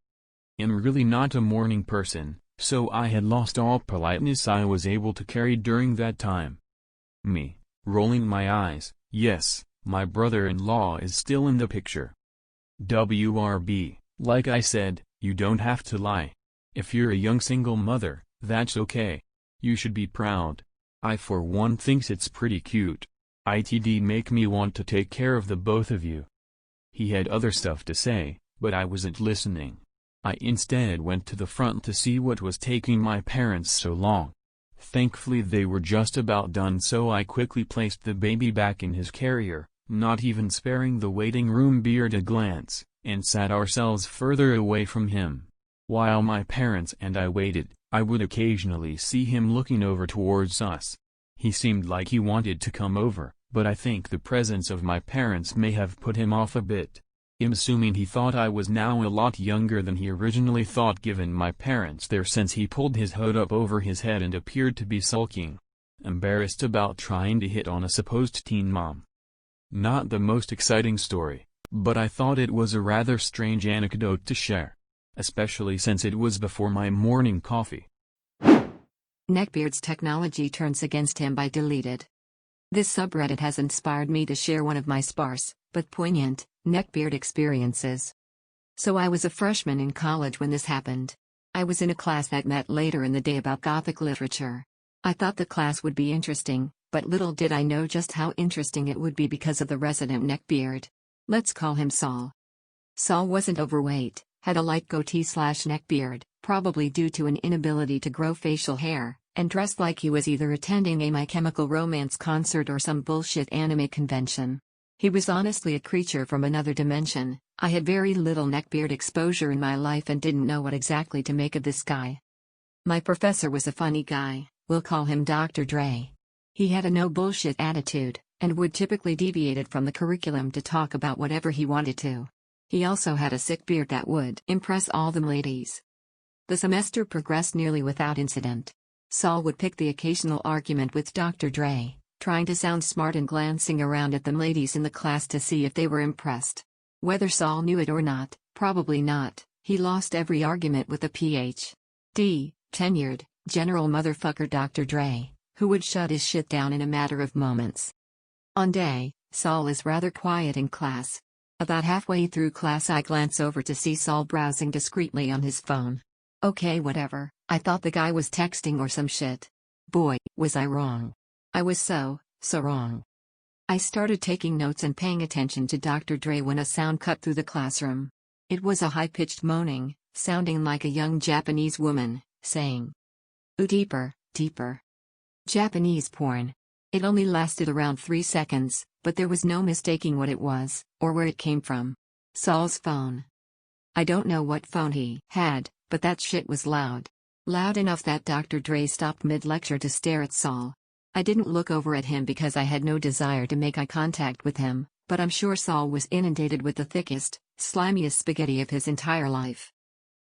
I'm really not a morning person, so I had lost all politeness I was able to carry during that time. Me, rolling my eyes, yes, my brother-in-law is still in the picture. WRB, like I said, you don't have to lie. If you're a young single mother, that's okay. You should be proud. I for one thinks it's pretty cute. It'd make me want to take care of the both of you. He had other stuff to say, but I wasn't listening. I instead went to the front to see what was taking my parents so long. Thankfully they were just about done, so I quickly placed the baby back in his carrier, not even sparing the waiting room beard a glance, and sat ourselves further away from him. While my parents and I waited, I would occasionally see him looking over towards us. He seemed like he wanted to come over, but I think the presence of my parents may have put him off a bit. I'm assuming he thought I was now a lot younger than he originally thought given my parents there, since he pulled his hood up over his head and appeared to be sulking. Embarrassed about trying to hit on a supposed teen mom. Not the most exciting story, but I thought it was a rather strange anecdote to share. Especially since it was before my morning coffee. Neckbeard's technology turns against him by deleted. This subreddit has inspired me to share one of my sparse, but poignant, Neckbeard experiences. So I was a freshman in college when this happened. I was in a class that met later in the day about Gothic literature. I thought the class would be interesting, but little did I know just how interesting it would be because of the resident neckbeard. Let's call him Saul. Saul wasn't overweight, had a light goatee/neckbeard, probably due to an inability to grow facial hair, and dressed like he was either attending a My Chemical Romance concert or some bullshit anime convention. He was honestly a creature from another dimension. I had very little neckbeard exposure in my life and didn't know what exactly to make of this guy. My professor was a funny guy, we'll call him Dr. Dre. He had a no bullshit attitude, and would typically deviate it from the curriculum to talk about whatever he wanted to. He also had a sick beard that would impress all them ladies. The semester progressed nearly without incident. Saul would pick the occasional argument with Dr. Dre, trying to sound smart and glancing around at them ladies in the class to see if they were impressed. Whether Saul knew it or not, probably not, he lost every argument with a Ph.D., tenured, general motherfucker Dr. Dre, who would shut his shit down in a matter of moments. On day, Saul is rather quiet in class. About halfway through class I glance over to see Saul browsing discreetly on his phone. Okay, whatever, I thought the guy was texting or some shit. Boy, was I wrong. I was so wrong. I started taking notes and paying attention to Dr. Dre when a sound cut through the classroom. It was a high-pitched moaning, sounding like a young Japanese woman, saying, "Ooh, deeper, deeper." Japanese porn. It only lasted around 3 seconds, but there was no mistaking what it was, or where it came from. Saul's phone. I don't know what phone he had, but that shit was loud. Loud enough that Dr. Dre stopped mid-lecture to stare at Saul. I didn't look over at him because I had no desire to make eye contact with him, but I'm sure Saul was inundated with the thickest, slimiest spaghetti of his entire life.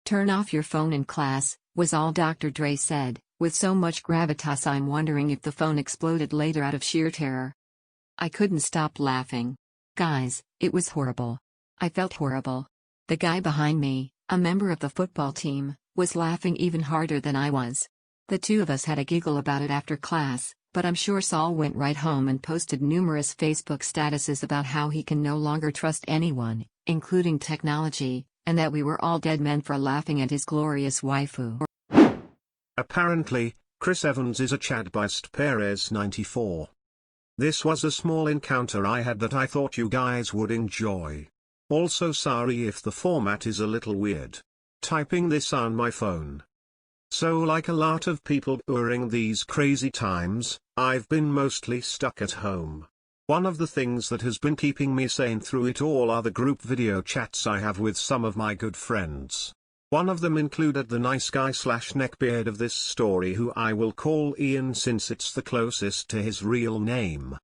"Turn off your phone in class," was all Dr. Dre said, with so much gravitas I'm wondering if the phone exploded later out of sheer terror. I couldn't stop laughing. Guys, it was horrible. I felt horrible. The guy behind me, a member of the football team, was laughing even harder than I was. The two of us had a giggle about it after class, but I'm sure Saul went right home and posted numerous Facebook statuses about how he can no longer trust anyone, including technology, and that we were all dead men for laughing at his glorious waifu. Apparently, Chris Evans is a Chad Beist Perez 94. This was a small encounter I had that I thought you guys would enjoy. Also sorry if the format is a little weird. Typing this on my phone. So like a lot of people during these crazy times, I've been mostly stuck at home. One of the things that has been keeping me sane through it all are the group video chats I have with some of my good friends. One of them included the nice guy / neckbeard of this story, who I will call Ian since it's the closest to his real name.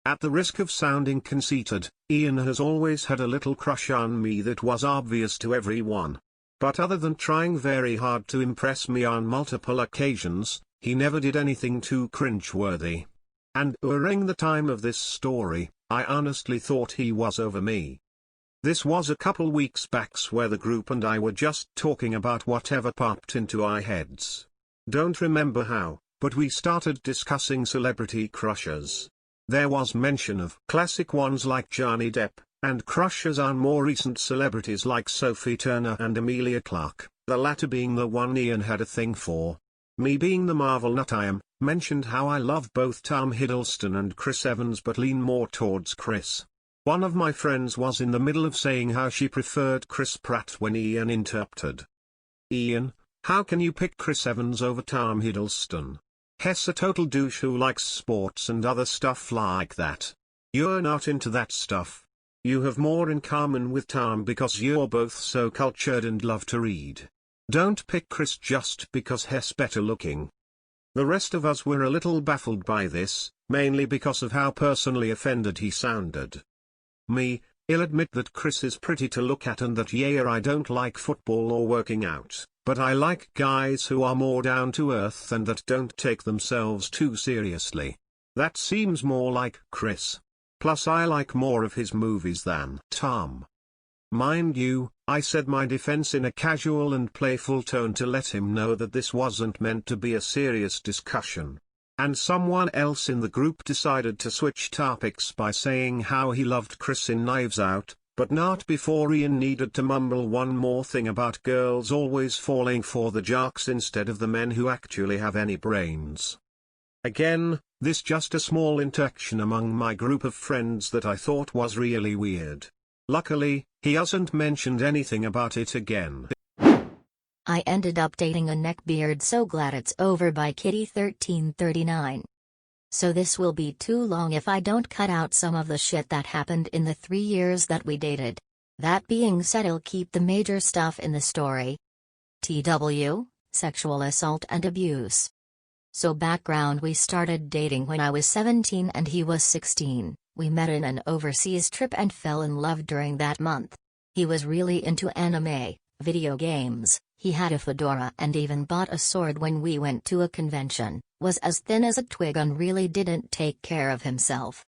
At the risk of sounding conceited, Ian has always had a little crush on me that was obvious to everyone. But other than trying very hard to impress me on multiple occasions, he never did anything too cringe-worthy. And during the time of this story, I honestly thought he was over me. This was a couple weeks back where the group and I were just talking about whatever popped into our heads. Don't remember how, but we started discussing celebrity crushes. There was mention of classic ones like Johnny Depp, and crushes on more recent celebrities like Sophie Turner and Emilia Clarke, the latter being the one Ian had a thing for. Me being the Marvel nut I am, mentioned how I love both Tom Hiddleston and Chris Evans but lean more towards Chris. One of my friends was in the middle of saying how she preferred Chris Pratt when Ian interrupted. "Ian, how can you pick Chris Evans over Tom Hiddleston? He's a total douche who likes sports and other stuff like that. You're not into that stuff. You have more in common with Tom because you're both so cultured and love to read. Don't pick Chris just because he's better looking." The rest of us were a little baffled by this, mainly because of how personally offended he sounded. I'll admit that Chris is pretty to look at and that I don't like football or working out, but I like guys who are more down to earth and that don't take themselves too seriously. That seems more like Chris. Plus I like more of his movies than Tom. Mind you, I said my defense in a casual and playful tone to let him know that this wasn't meant to be a serious discussion. And someone else in the group decided to switch topics by saying how he loved Chris in Knives Out, but not before Ian needed to mumble one more thing about girls always falling for the jocks instead of the men who actually have any brains. Again, this just a small interaction among my group of friends that I thought was really weird. Luckily, he hasn't mentioned anything about it again. I ended up dating a neckbeard, so glad it's over, by Kitty1339. So this will be too long if I don't cut out some of the shit that happened in the 3 years that we dated. That being said, I'll keep the major stuff in the story. TW, sexual assault and abuse. So background: we started dating when I was 17 and he was 16. We met in an overseas trip and fell in love during that month. He was really into anime, video games, he had a fedora and even bought a sword when we went to a convention, was as thin as a twig and really didn't take care of himself.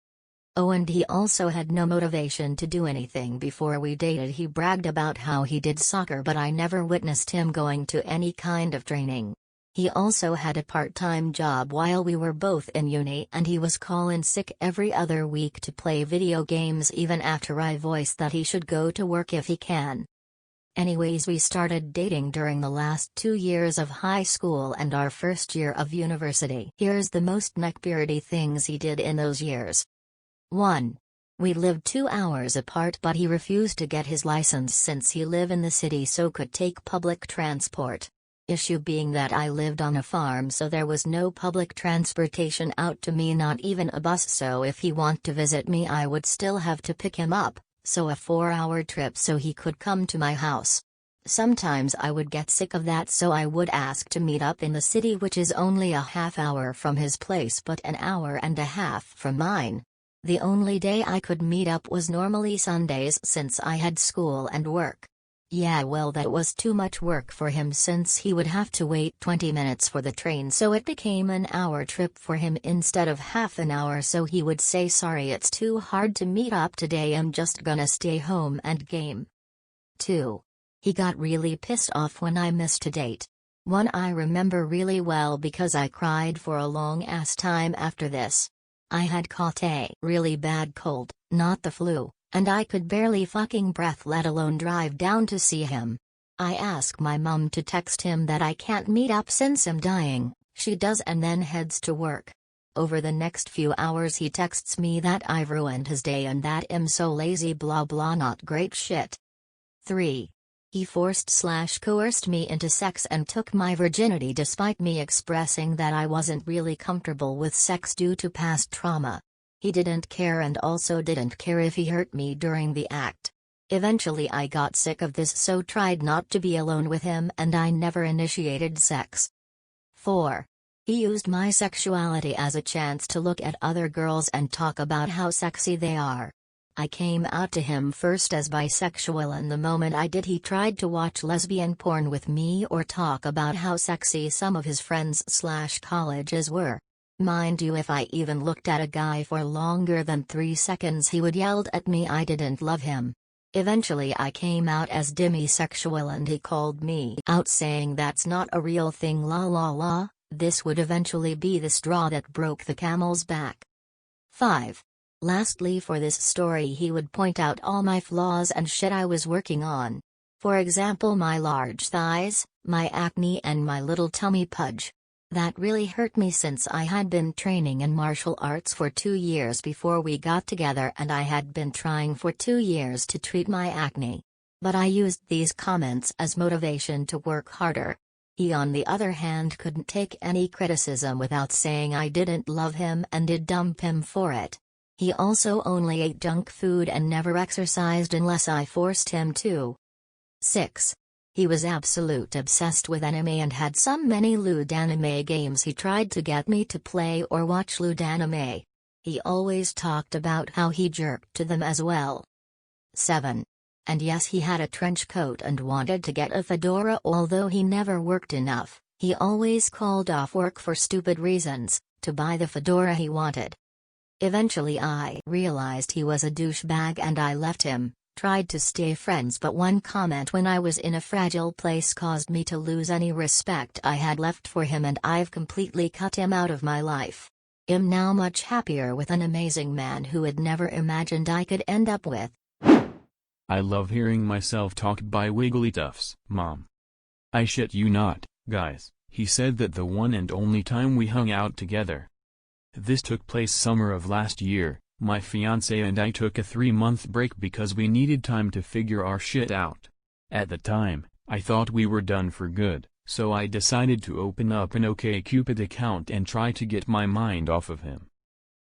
Oh, and he also had no motivation to do anything before we dated. He bragged about how he did soccer, but I never witnessed him going to any kind of training. He also had a part-time job while we were both in uni, and he was callin' sick every other week to play video games even after I voiced that he should go to work if he can. Anyways, we started dating during the last 2 years of high school and our first year of university. Here's the most neckbeardy things he did in those years. 1. We lived 2 hours apart, but he refused to get his license since he lived in the city so could take public transport. Issue being that I lived on a farm, so there was no public transportation out to me, not even a bus, so if he wanted to visit me I would still have to pick him up, so a 4-hour trip so he could come to my house. Sometimes I would get sick of that, so I would ask to meet up in the city, which is only a half hour from his place but an hour and a half from mine. The only day I could meet up was normally Sundays since I had school and work. Yeah, well, that was too much work for him since he would have to wait 20 minutes for the train, so it became an hour trip for him instead of half an hour, so he would say, "Sorry, it's too hard to meet up today, I'm just gonna stay home and game." 2. He got really pissed off when I missed a date. One I remember really well because I cried for a long ass time after this. I had caught a really bad cold, not the flu, and I could barely fucking breath, let alone drive down to see him. I ask my mum to text him that I can't meet up since I'm dying, she does, and then heads to work. Over the next few hours he texts me that I've ruined his day and that I'm so lazy, blah blah, not great shit. 3. He forced/coerced me into sex and took my virginity despite me expressing that I wasn't really comfortable with sex due to past trauma. He didn't care and also didn't care if he hurt me during the act. Eventually I got sick of this, so tried not to be alone with him, and I never initiated sex. 4. He used my sexuality as a chance to look at other girls and talk about how sexy they are. I came out to him first as bisexual, and the moment I did he tried to watch lesbian porn with me or talk about how sexy some of his friends/colleges were. Mind you, if I even looked at a guy for longer than 3 seconds he would yell at me I didn't love him. Eventually I came out as demisexual and he called me out saying that's not a real thing, la la la. This would eventually be the straw that broke the camel's back. 5. Lastly, for this story he would point out all my flaws and shit I was working on. For example, my large thighs, my acne and my little tummy pudge. That really hurt me since I had been training in martial arts for 2 years before we got together, and I had been trying for 2 years to treat my acne. But I used these comments as motivation to work harder. He on the other hand couldn't take any criticism without saying I didn't love him and did dump him for it. He also only ate junk food and never exercised unless I forced him to. 6. He was absolute obsessed with anime and had some many lewd anime games he tried to get me to play or watch lewd anime. He always talked about how he jerked to them as well. 7. And yes, he had a trench coat and wanted to get a fedora, although he never worked enough. He always called off work for stupid reasons, to buy the fedora he wanted. Eventually I realized he was a douchebag and I left him. Tried to stay friends, but one comment when I was in a fragile place caused me to lose any respect I had left for him, and I've completely cut him out of my life. I'm now much happier with an amazing man who had never imagined I could end up with. I love hearing myself talk by WigglytuffsMom. I shit you not, guys, he said that the one and only time we hung out together. This took place summer of last year. My fiancé and I took a 3-month break because we needed time to figure our shit out. At the time, I thought we were done for good, so I decided to open up an OkCupid account and try to get my mind off of him.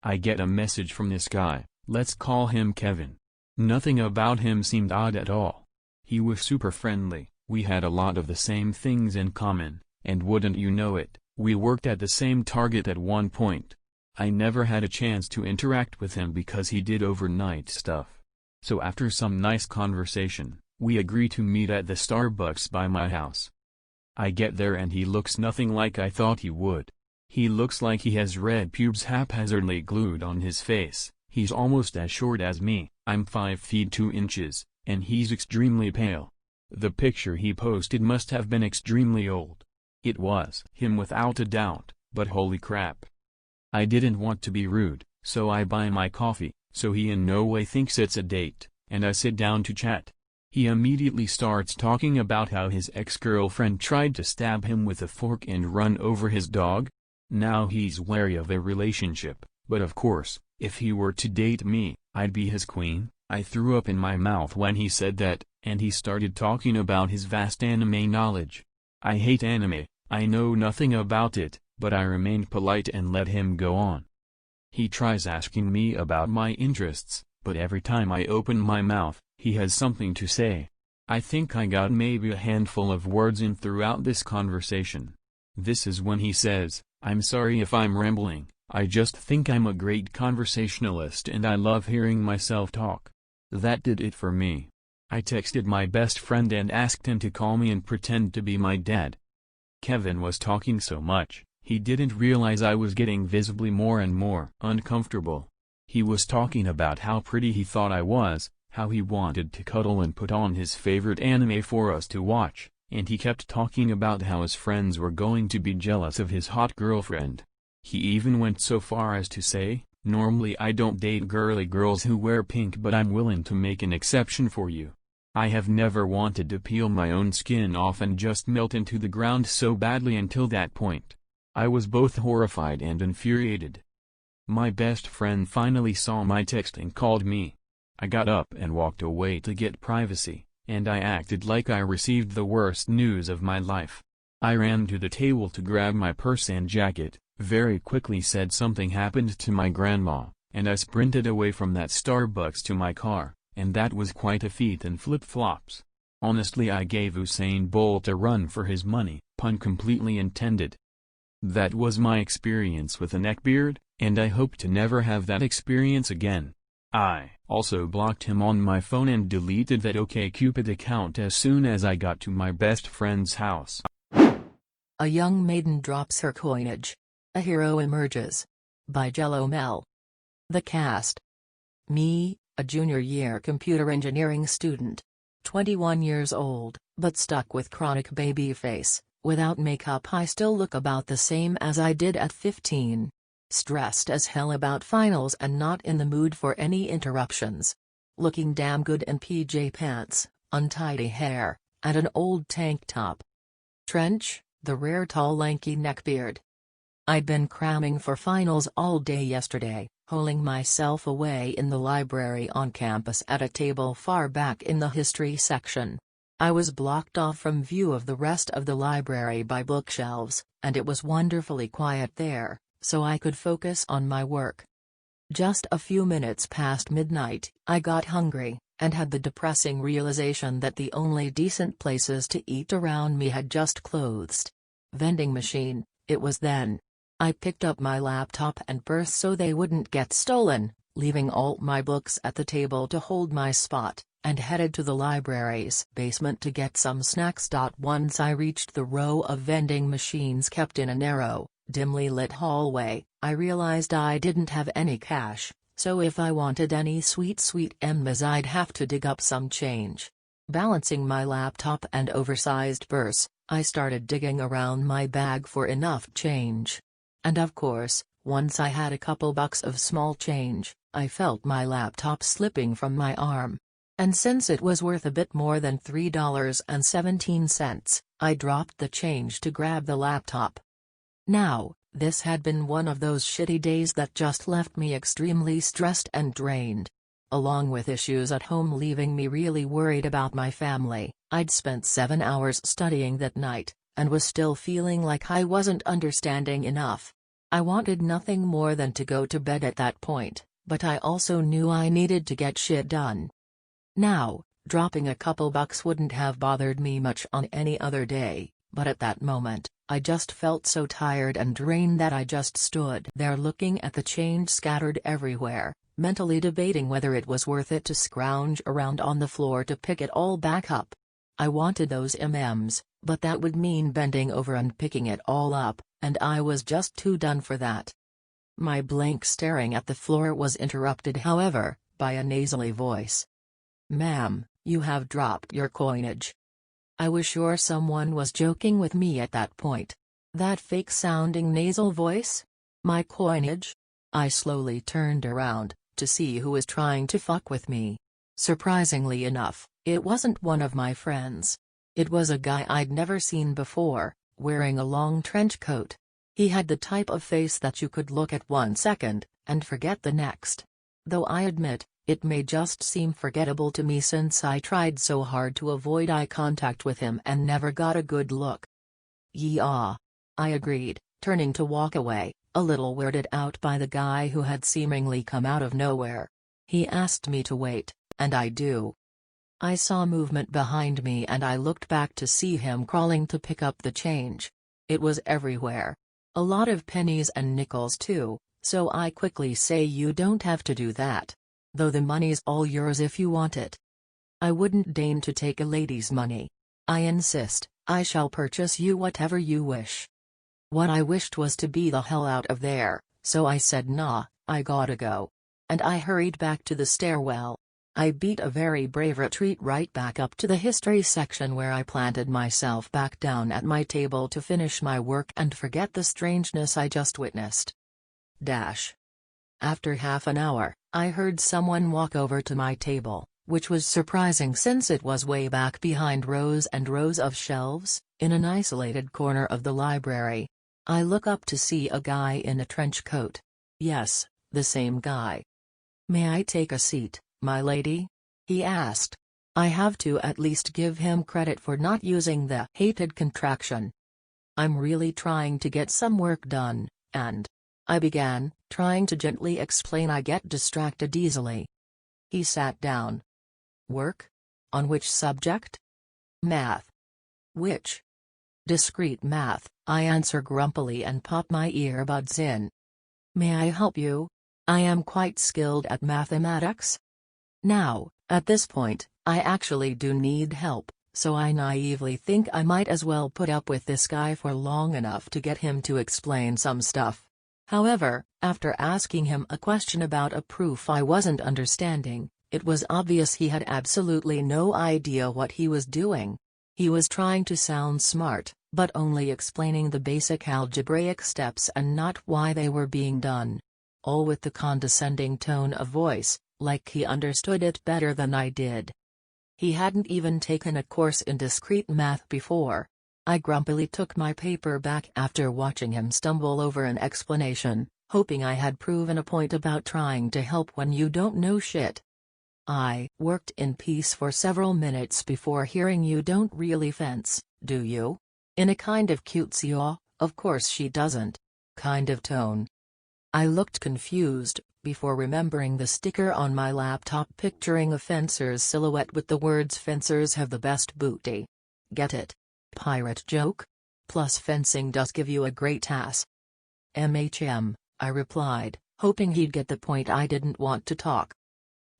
I get a message from this guy, let's call him Kevin. Nothing about him seemed odd at all. He was super friendly, we had a lot of the same things in common, and wouldn't you know it, we worked at the same Target at one point. I never had a chance to interact with him because he did overnight stuff. So after some nice conversation, we agree to meet at the Starbucks by my house. I get there and he looks nothing like I thought he would. He looks like he has red pubes haphazardly glued on his face. He's almost as short as me, I'm 5 feet 2 inches, and he's extremely pale. The picture he posted must have been extremely old. It was him without a doubt, but holy crap. I didn't want to be rude, so I buy my coffee, so he in no way thinks it's a date, and I sit down to chat. He immediately starts talking about how his ex-girlfriend tried to stab him with a fork and run over his dog. Now he's wary of a relationship, but of course, if he were to date me, I'd be his queen. I threw up in my mouth when he said that, and he started talking about his vast anime knowledge. I hate anime, I know nothing about it, but I remained polite and let him go on. He tries asking me about my interests, but every time I open my mouth, he has something to say. I think I got maybe a handful of words in throughout this conversation. This is when he says, "I'm sorry if I'm rambling, I just think I'm a great conversationalist and I love hearing myself talk." That did it for me. I texted my best friend and asked him to call me and pretend to be my dad. Kevin was talking so much, he didn't realize I was getting visibly more and more uncomfortable. He was talking about how pretty he thought I was, how he wanted to cuddle and put on his favorite anime for us to watch, and he kept talking about how his friends were going to be jealous of his hot girlfriend. He even went so far as to say, "Normally I don't date girly girls who wear pink, but I'm willing to make an exception for you." I have never wanted to peel my own skin off and just melt into the ground so badly until that point. I was both horrified and infuriated. My best friend finally saw my text and called me. I got up and walked away to get privacy, and I acted like I received the worst news of my life. I ran to the table to grab my purse and jacket, very quickly said something happened to my grandma, and I sprinted away from that Starbucks to my car, and that was quite a feat in flip-flops. Honestly, I gave Usain Bolt a run for his money, pun completely intended. That was my experience with a neckbeard, and I hope to never have that experience again. I also blocked him on my phone and deleted that OkCupid account as soon as I got to my best friend's house. A young maiden drops her coinage. A hero emerges. By jellomel. The cast. Me, a junior year computer engineering student. 21 years old, but stuck with chronic baby face. Without makeup I still look about the same as I did at 15. Stressed as hell about finals and not in the mood for any interruptions. Looking damn good in PJ pants, untidy hair, and an old tank top. Trench, the rare tall lanky neckbeard. I'd been cramming for finals all day yesterday, holing myself away in the library on campus at a table far back in the history section. I was blocked off from view of the rest of the library by bookshelves, and it was wonderfully quiet there, so I could focus on my work. Just a few minutes past midnight, I got hungry, and had the depressing realization that the only decent places to eat around me had just closed. Vending machine, it was then. I picked up my laptop and purse so they wouldn't get stolen, leaving all my books at the table to hold my spot, and headed to the library's basement to get some snacks. Once I reached the row of vending machines kept in a narrow, dimly lit hallway, I realized I didn't have any cash, so if I wanted any sweet M's I'd have to dig up some change. Balancing my laptop and oversized purse, I started digging around my bag for enough change. And of course, once I had a couple bucks of small change, I felt my laptop slipping from my arm. And since it was worth a bit more than $3.17, I dropped the change to grab the laptop. Now, this had been one of those shitty days that just left me extremely stressed and drained. Along with issues at home leaving me really worried about my family, I'd spent 7 hours studying that night, and was still feeling like I wasn't understanding enough. I wanted nothing more than to go to bed at that point, but I also knew I needed to get shit done. Now, dropping a couple bucks wouldn't have bothered me much on any other day, but at that moment, I just felt so tired and drained that I just stood there looking at the change scattered everywhere, mentally debating whether it was worth it to scrounge around on the floor to pick it all back up. I wanted those MMs, but that would mean bending over and picking it all up, and I was just too done for that. My blank staring at the floor was interrupted, however, by a nasally voice. "Ma'am, you have dropped your coinage." I was sure someone was joking with me at that point. That fake-sounding nasal voice? My coinage? I slowly turned around, to see who was trying to fuck with me. Surprisingly enough, it wasn't one of my friends. It was a guy I'd never seen before, wearing a long trench coat. He had the type of face that you could look at 1 second, and forget the next. Though I admit, it may just seem forgettable to me since I tried so hard to avoid eye contact with him and never got a good look. Yeah. I agreed, turning to walk away, a little weirded out by the guy who had seemingly come out of nowhere. He asked me to wait, and I do. I saw movement behind me and I looked back to see him crawling to pick up the change. It was everywhere. A lot of pennies and nickels too, so I quickly say you don't have to do that. Though the money's all yours if you want it. I wouldn't deign to take a lady's money. I insist, I shall purchase you whatever you wish. What I wished was to be the hell out of there, so I said nah, I gotta go. And I hurried back to the stairwell. I beat a very brave retreat right back up to the history section where I planted myself back down at my table to finish my work and forget the strangeness I just witnessed. After half an hour, I heard someone walk over to my table, which was surprising since it was way back behind rows and rows of shelves, in an isolated corner of the library. I look up to see a guy in a trench coat. Yes, the same guy. "May I take a seat, my lady?" he asked. I have to at least give him credit for not using the hated contraction. "I'm really trying to get some work done, and..." I began, trying to gently explain. I get distracted easily. He sat down. "Work? On which subject?" "Math." "Which?" "Discrete math," I answer grumpily and pop my earbuds in. "May I help you? I am quite skilled at mathematics." Now, at this point, I actually do need help, so I naively think I might as well put up with this guy for long enough to get him to explain some stuff. However, after asking him a question about a proof I wasn't understanding, it was obvious he had absolutely no idea what he was doing. He was trying to sound smart, but only explaining the basic algebraic steps and not why they were being done. All with the condescending tone of voice, like he understood it better than I did. He hadn't even taken a course in discrete math before. I grumpily took my paper back after watching him stumble over an explanation, hoping I had proven a point about trying to help when you don't know shit. "I worked in peace for several minutes before hearing you don't really fence, do you?" In a kind of cutesy of course she doesn't kind of tone. I looked confused, before remembering the sticker on my laptop picturing a fencer's silhouette with the words "Fencers have the best booty." Get it? Pirate joke? Plus fencing does give you a great ass. I replied, hoping he'd get the point I didn't want to talk.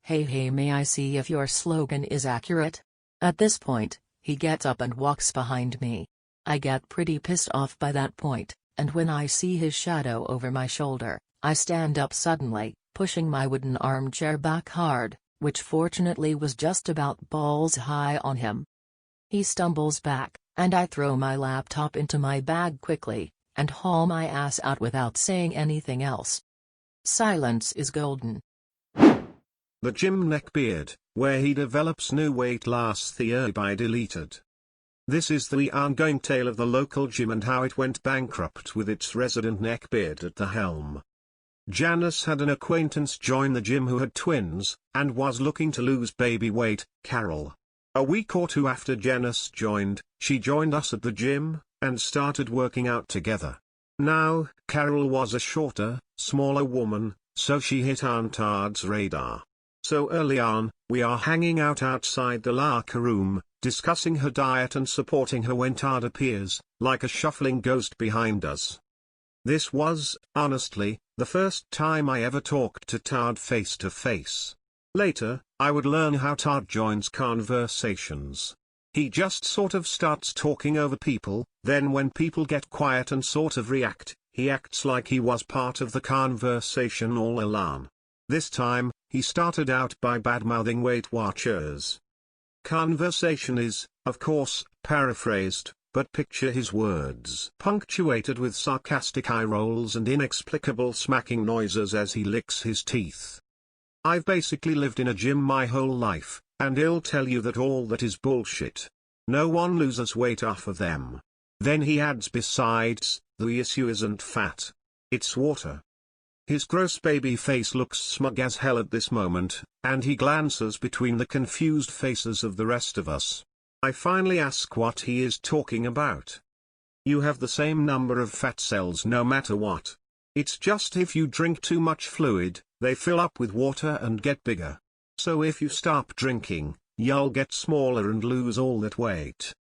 Hey, may I see if your slogan is accurate?" At this point, he gets up and walks behind me. I get pretty pissed off by that point, and when I see his shadow over my shoulder, I stand up suddenly, pushing my wooden armchair back hard, which fortunately was just about balls high on him. He stumbles back, and I throw my laptop into my bag quickly, and haul my ass out without saying anything else. Silence is golden. The gym Neckbeard, where he develops new weight loss theory deleted. This is the ongoing tale of the local gym and how it went bankrupt with its resident neckbeard at the helm. Janice had an acquaintance join the gym who had twins, and was looking to lose baby weight, Carol. A week or two after Janice joined, she joined us at the gym, and started working out together. Now, Carol was a shorter, smaller woman, so she hit Aunt Todd's radar. So early on, we are hanging out outside the locker room, discussing her diet and supporting her when Todd appears, like a shuffling ghost behind us. This was, honestly, the first time I ever talked to Todd face to face. Later, I would learn how Todd joins conversations. He just sort of starts talking over people, then when people get quiet and sort of react, he acts like he was part of the conversation all along. This time, he started out by badmouthing Weight Watchers. Conversation is, of course, paraphrased, but picture his words punctuated with sarcastic eye rolls and inexplicable smacking noises as he licks his teeth. I've basically lived in a gym my whole life, and he'll tell you that all that is bullshit. No one loses weight off of them. Then he adds, besides, the issue isn't fat. It's water. His gross baby face looks smug as hell at this moment, and he glances between the confused faces of the rest of us. I finally ask what he is talking about. You have the same number of fat cells no matter what. It's just if you drink too much fluid, they fill up with water and get bigger. So if you stop drinking, you'll get smaller and lose all that weight.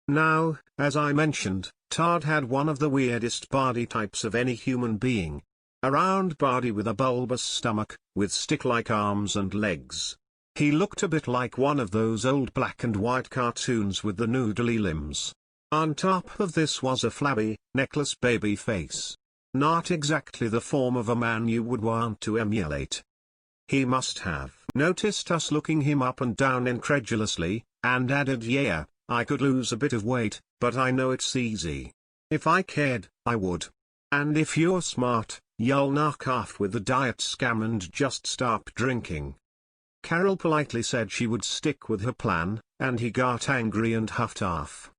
Now, as I mentioned, Todd had one of the weirdest body types of any human being. A round body with a bulbous stomach, with stick-like arms and legs. He looked a bit like one of those old black and white cartoons with the noodly limbs. On top of this was a flabby, necklace baby face. Not exactly the form of a man you would want to emulate. He must have noticed us looking him up and down incredulously, and added, "Yeah, I could lose a bit of weight, but I know it's easy. If I cared, I would. And if you're smart, you'll knock off with the diet scam and just stop drinking." Carol politely said she would stick with her plan, and he got angry and huffed off.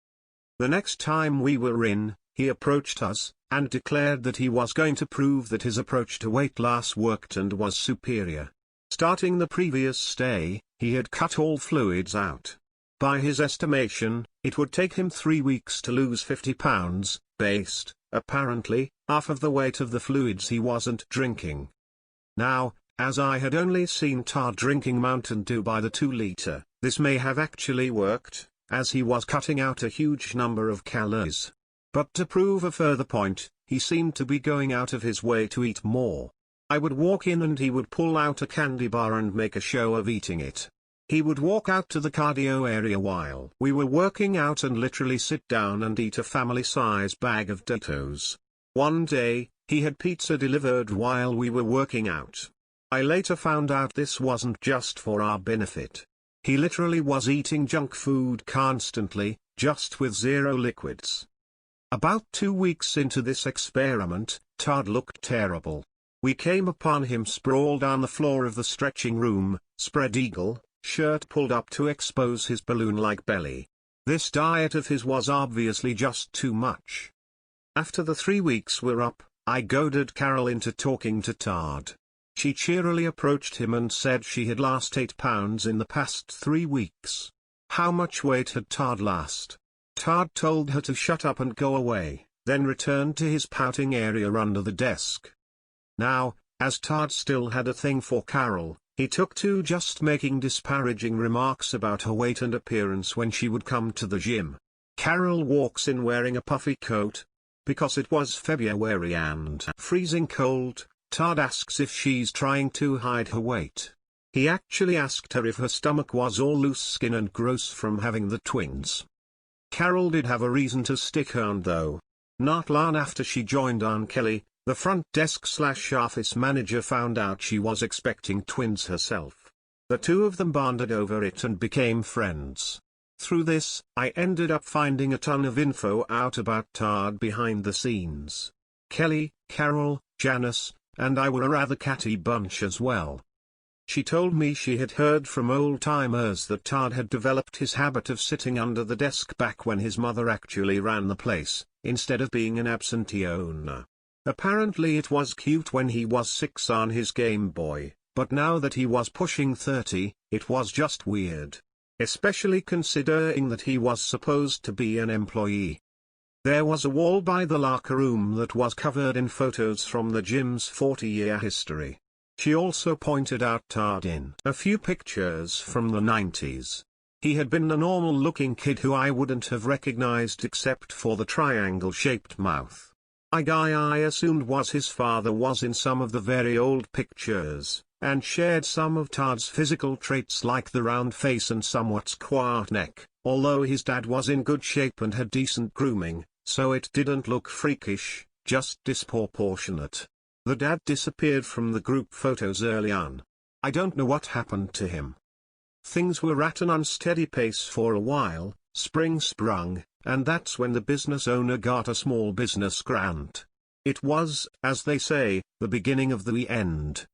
The next time we were in, he approached us, and declared that he was going to prove that his approach to weight loss worked and was superior. Starting the previous day, he had cut all fluids out. By his estimation, it would take him 3 weeks to lose 50 pounds, based, apparently, off of the weight of the fluids he wasn't drinking. Now, as I had only seen Todd drinking Mountain Dew by the 2-liter, this may have actually worked, as he was cutting out a huge number of calories. But to prove a further point, he seemed to be going out of his way to eat more. I would walk in and he would pull out a candy bar and make a show of eating it. He would walk out to the cardio area while we were working out and literally sit down and eat a family-size bag of Doritos. One day, he had pizza delivered while we were working out. I later found out this wasn't just for our benefit. He literally was eating junk food constantly, just with zero liquids. About 2 weeks into this experiment, Todd looked terrible. We came upon him sprawled on the floor of the stretching room, spread eagle, shirt pulled up to expose his balloon-like belly. This diet of his was obviously just too much. After the 3 weeks were up, I goaded Carol into talking to Todd. She cheerily approached him and said she had lost 8 pounds in the past 3 weeks. How much weight had Todd lost? Todd told her to shut up and go away, then returned to his pouting area under the desk. Now, as Todd still had a thing for Carol, he took to just making disparaging remarks about her weight and appearance when she would come to the gym. Carol walks in wearing a puffy coat. Because it was February and freezing cold, Todd asks if she's trying to hide her weight. He actually asked her if her stomach was all loose skin and gross from having the twins. Carol did have a reason to stick around though. Not long after she joined Aunt Kelly, the front desk/office manager found out she was expecting twins herself. The two of them bonded over it and became friends. Through this, I ended up finding a ton of info out about Todd behind the scenes. Kelly, Carol, Janice, and I were a rather catty bunch as well. She told me she had heard from old-timers that Todd had developed his habit of sitting under the desk back when his mother actually ran the place, instead of being an absentee owner. Apparently it was cute when he was 6 on his Game Boy, but now that he was pushing 30, it was just weird. Especially considering that he was supposed to be an employee. There was a wall by the locker room that was covered in photos from the gym's 40-year history. She also pointed out Todd in a few pictures from the 90s. He had been a normal-looking kid who I wouldn't have recognized except for the triangle-shaped mouth. A guy I assumed was his father was in some of the very old pictures, and shared some of Todd's physical traits like the round face and somewhat squat neck, although his dad was in good shape and had decent grooming, so it didn't look freakish, just disproportionate. The dad disappeared from the group photos early on. I don't know what happened to him. Things were at an unsteady pace for a while. Spring sprung, and that's when the business owner got a small business grant. It was, as they say, the beginning of the end.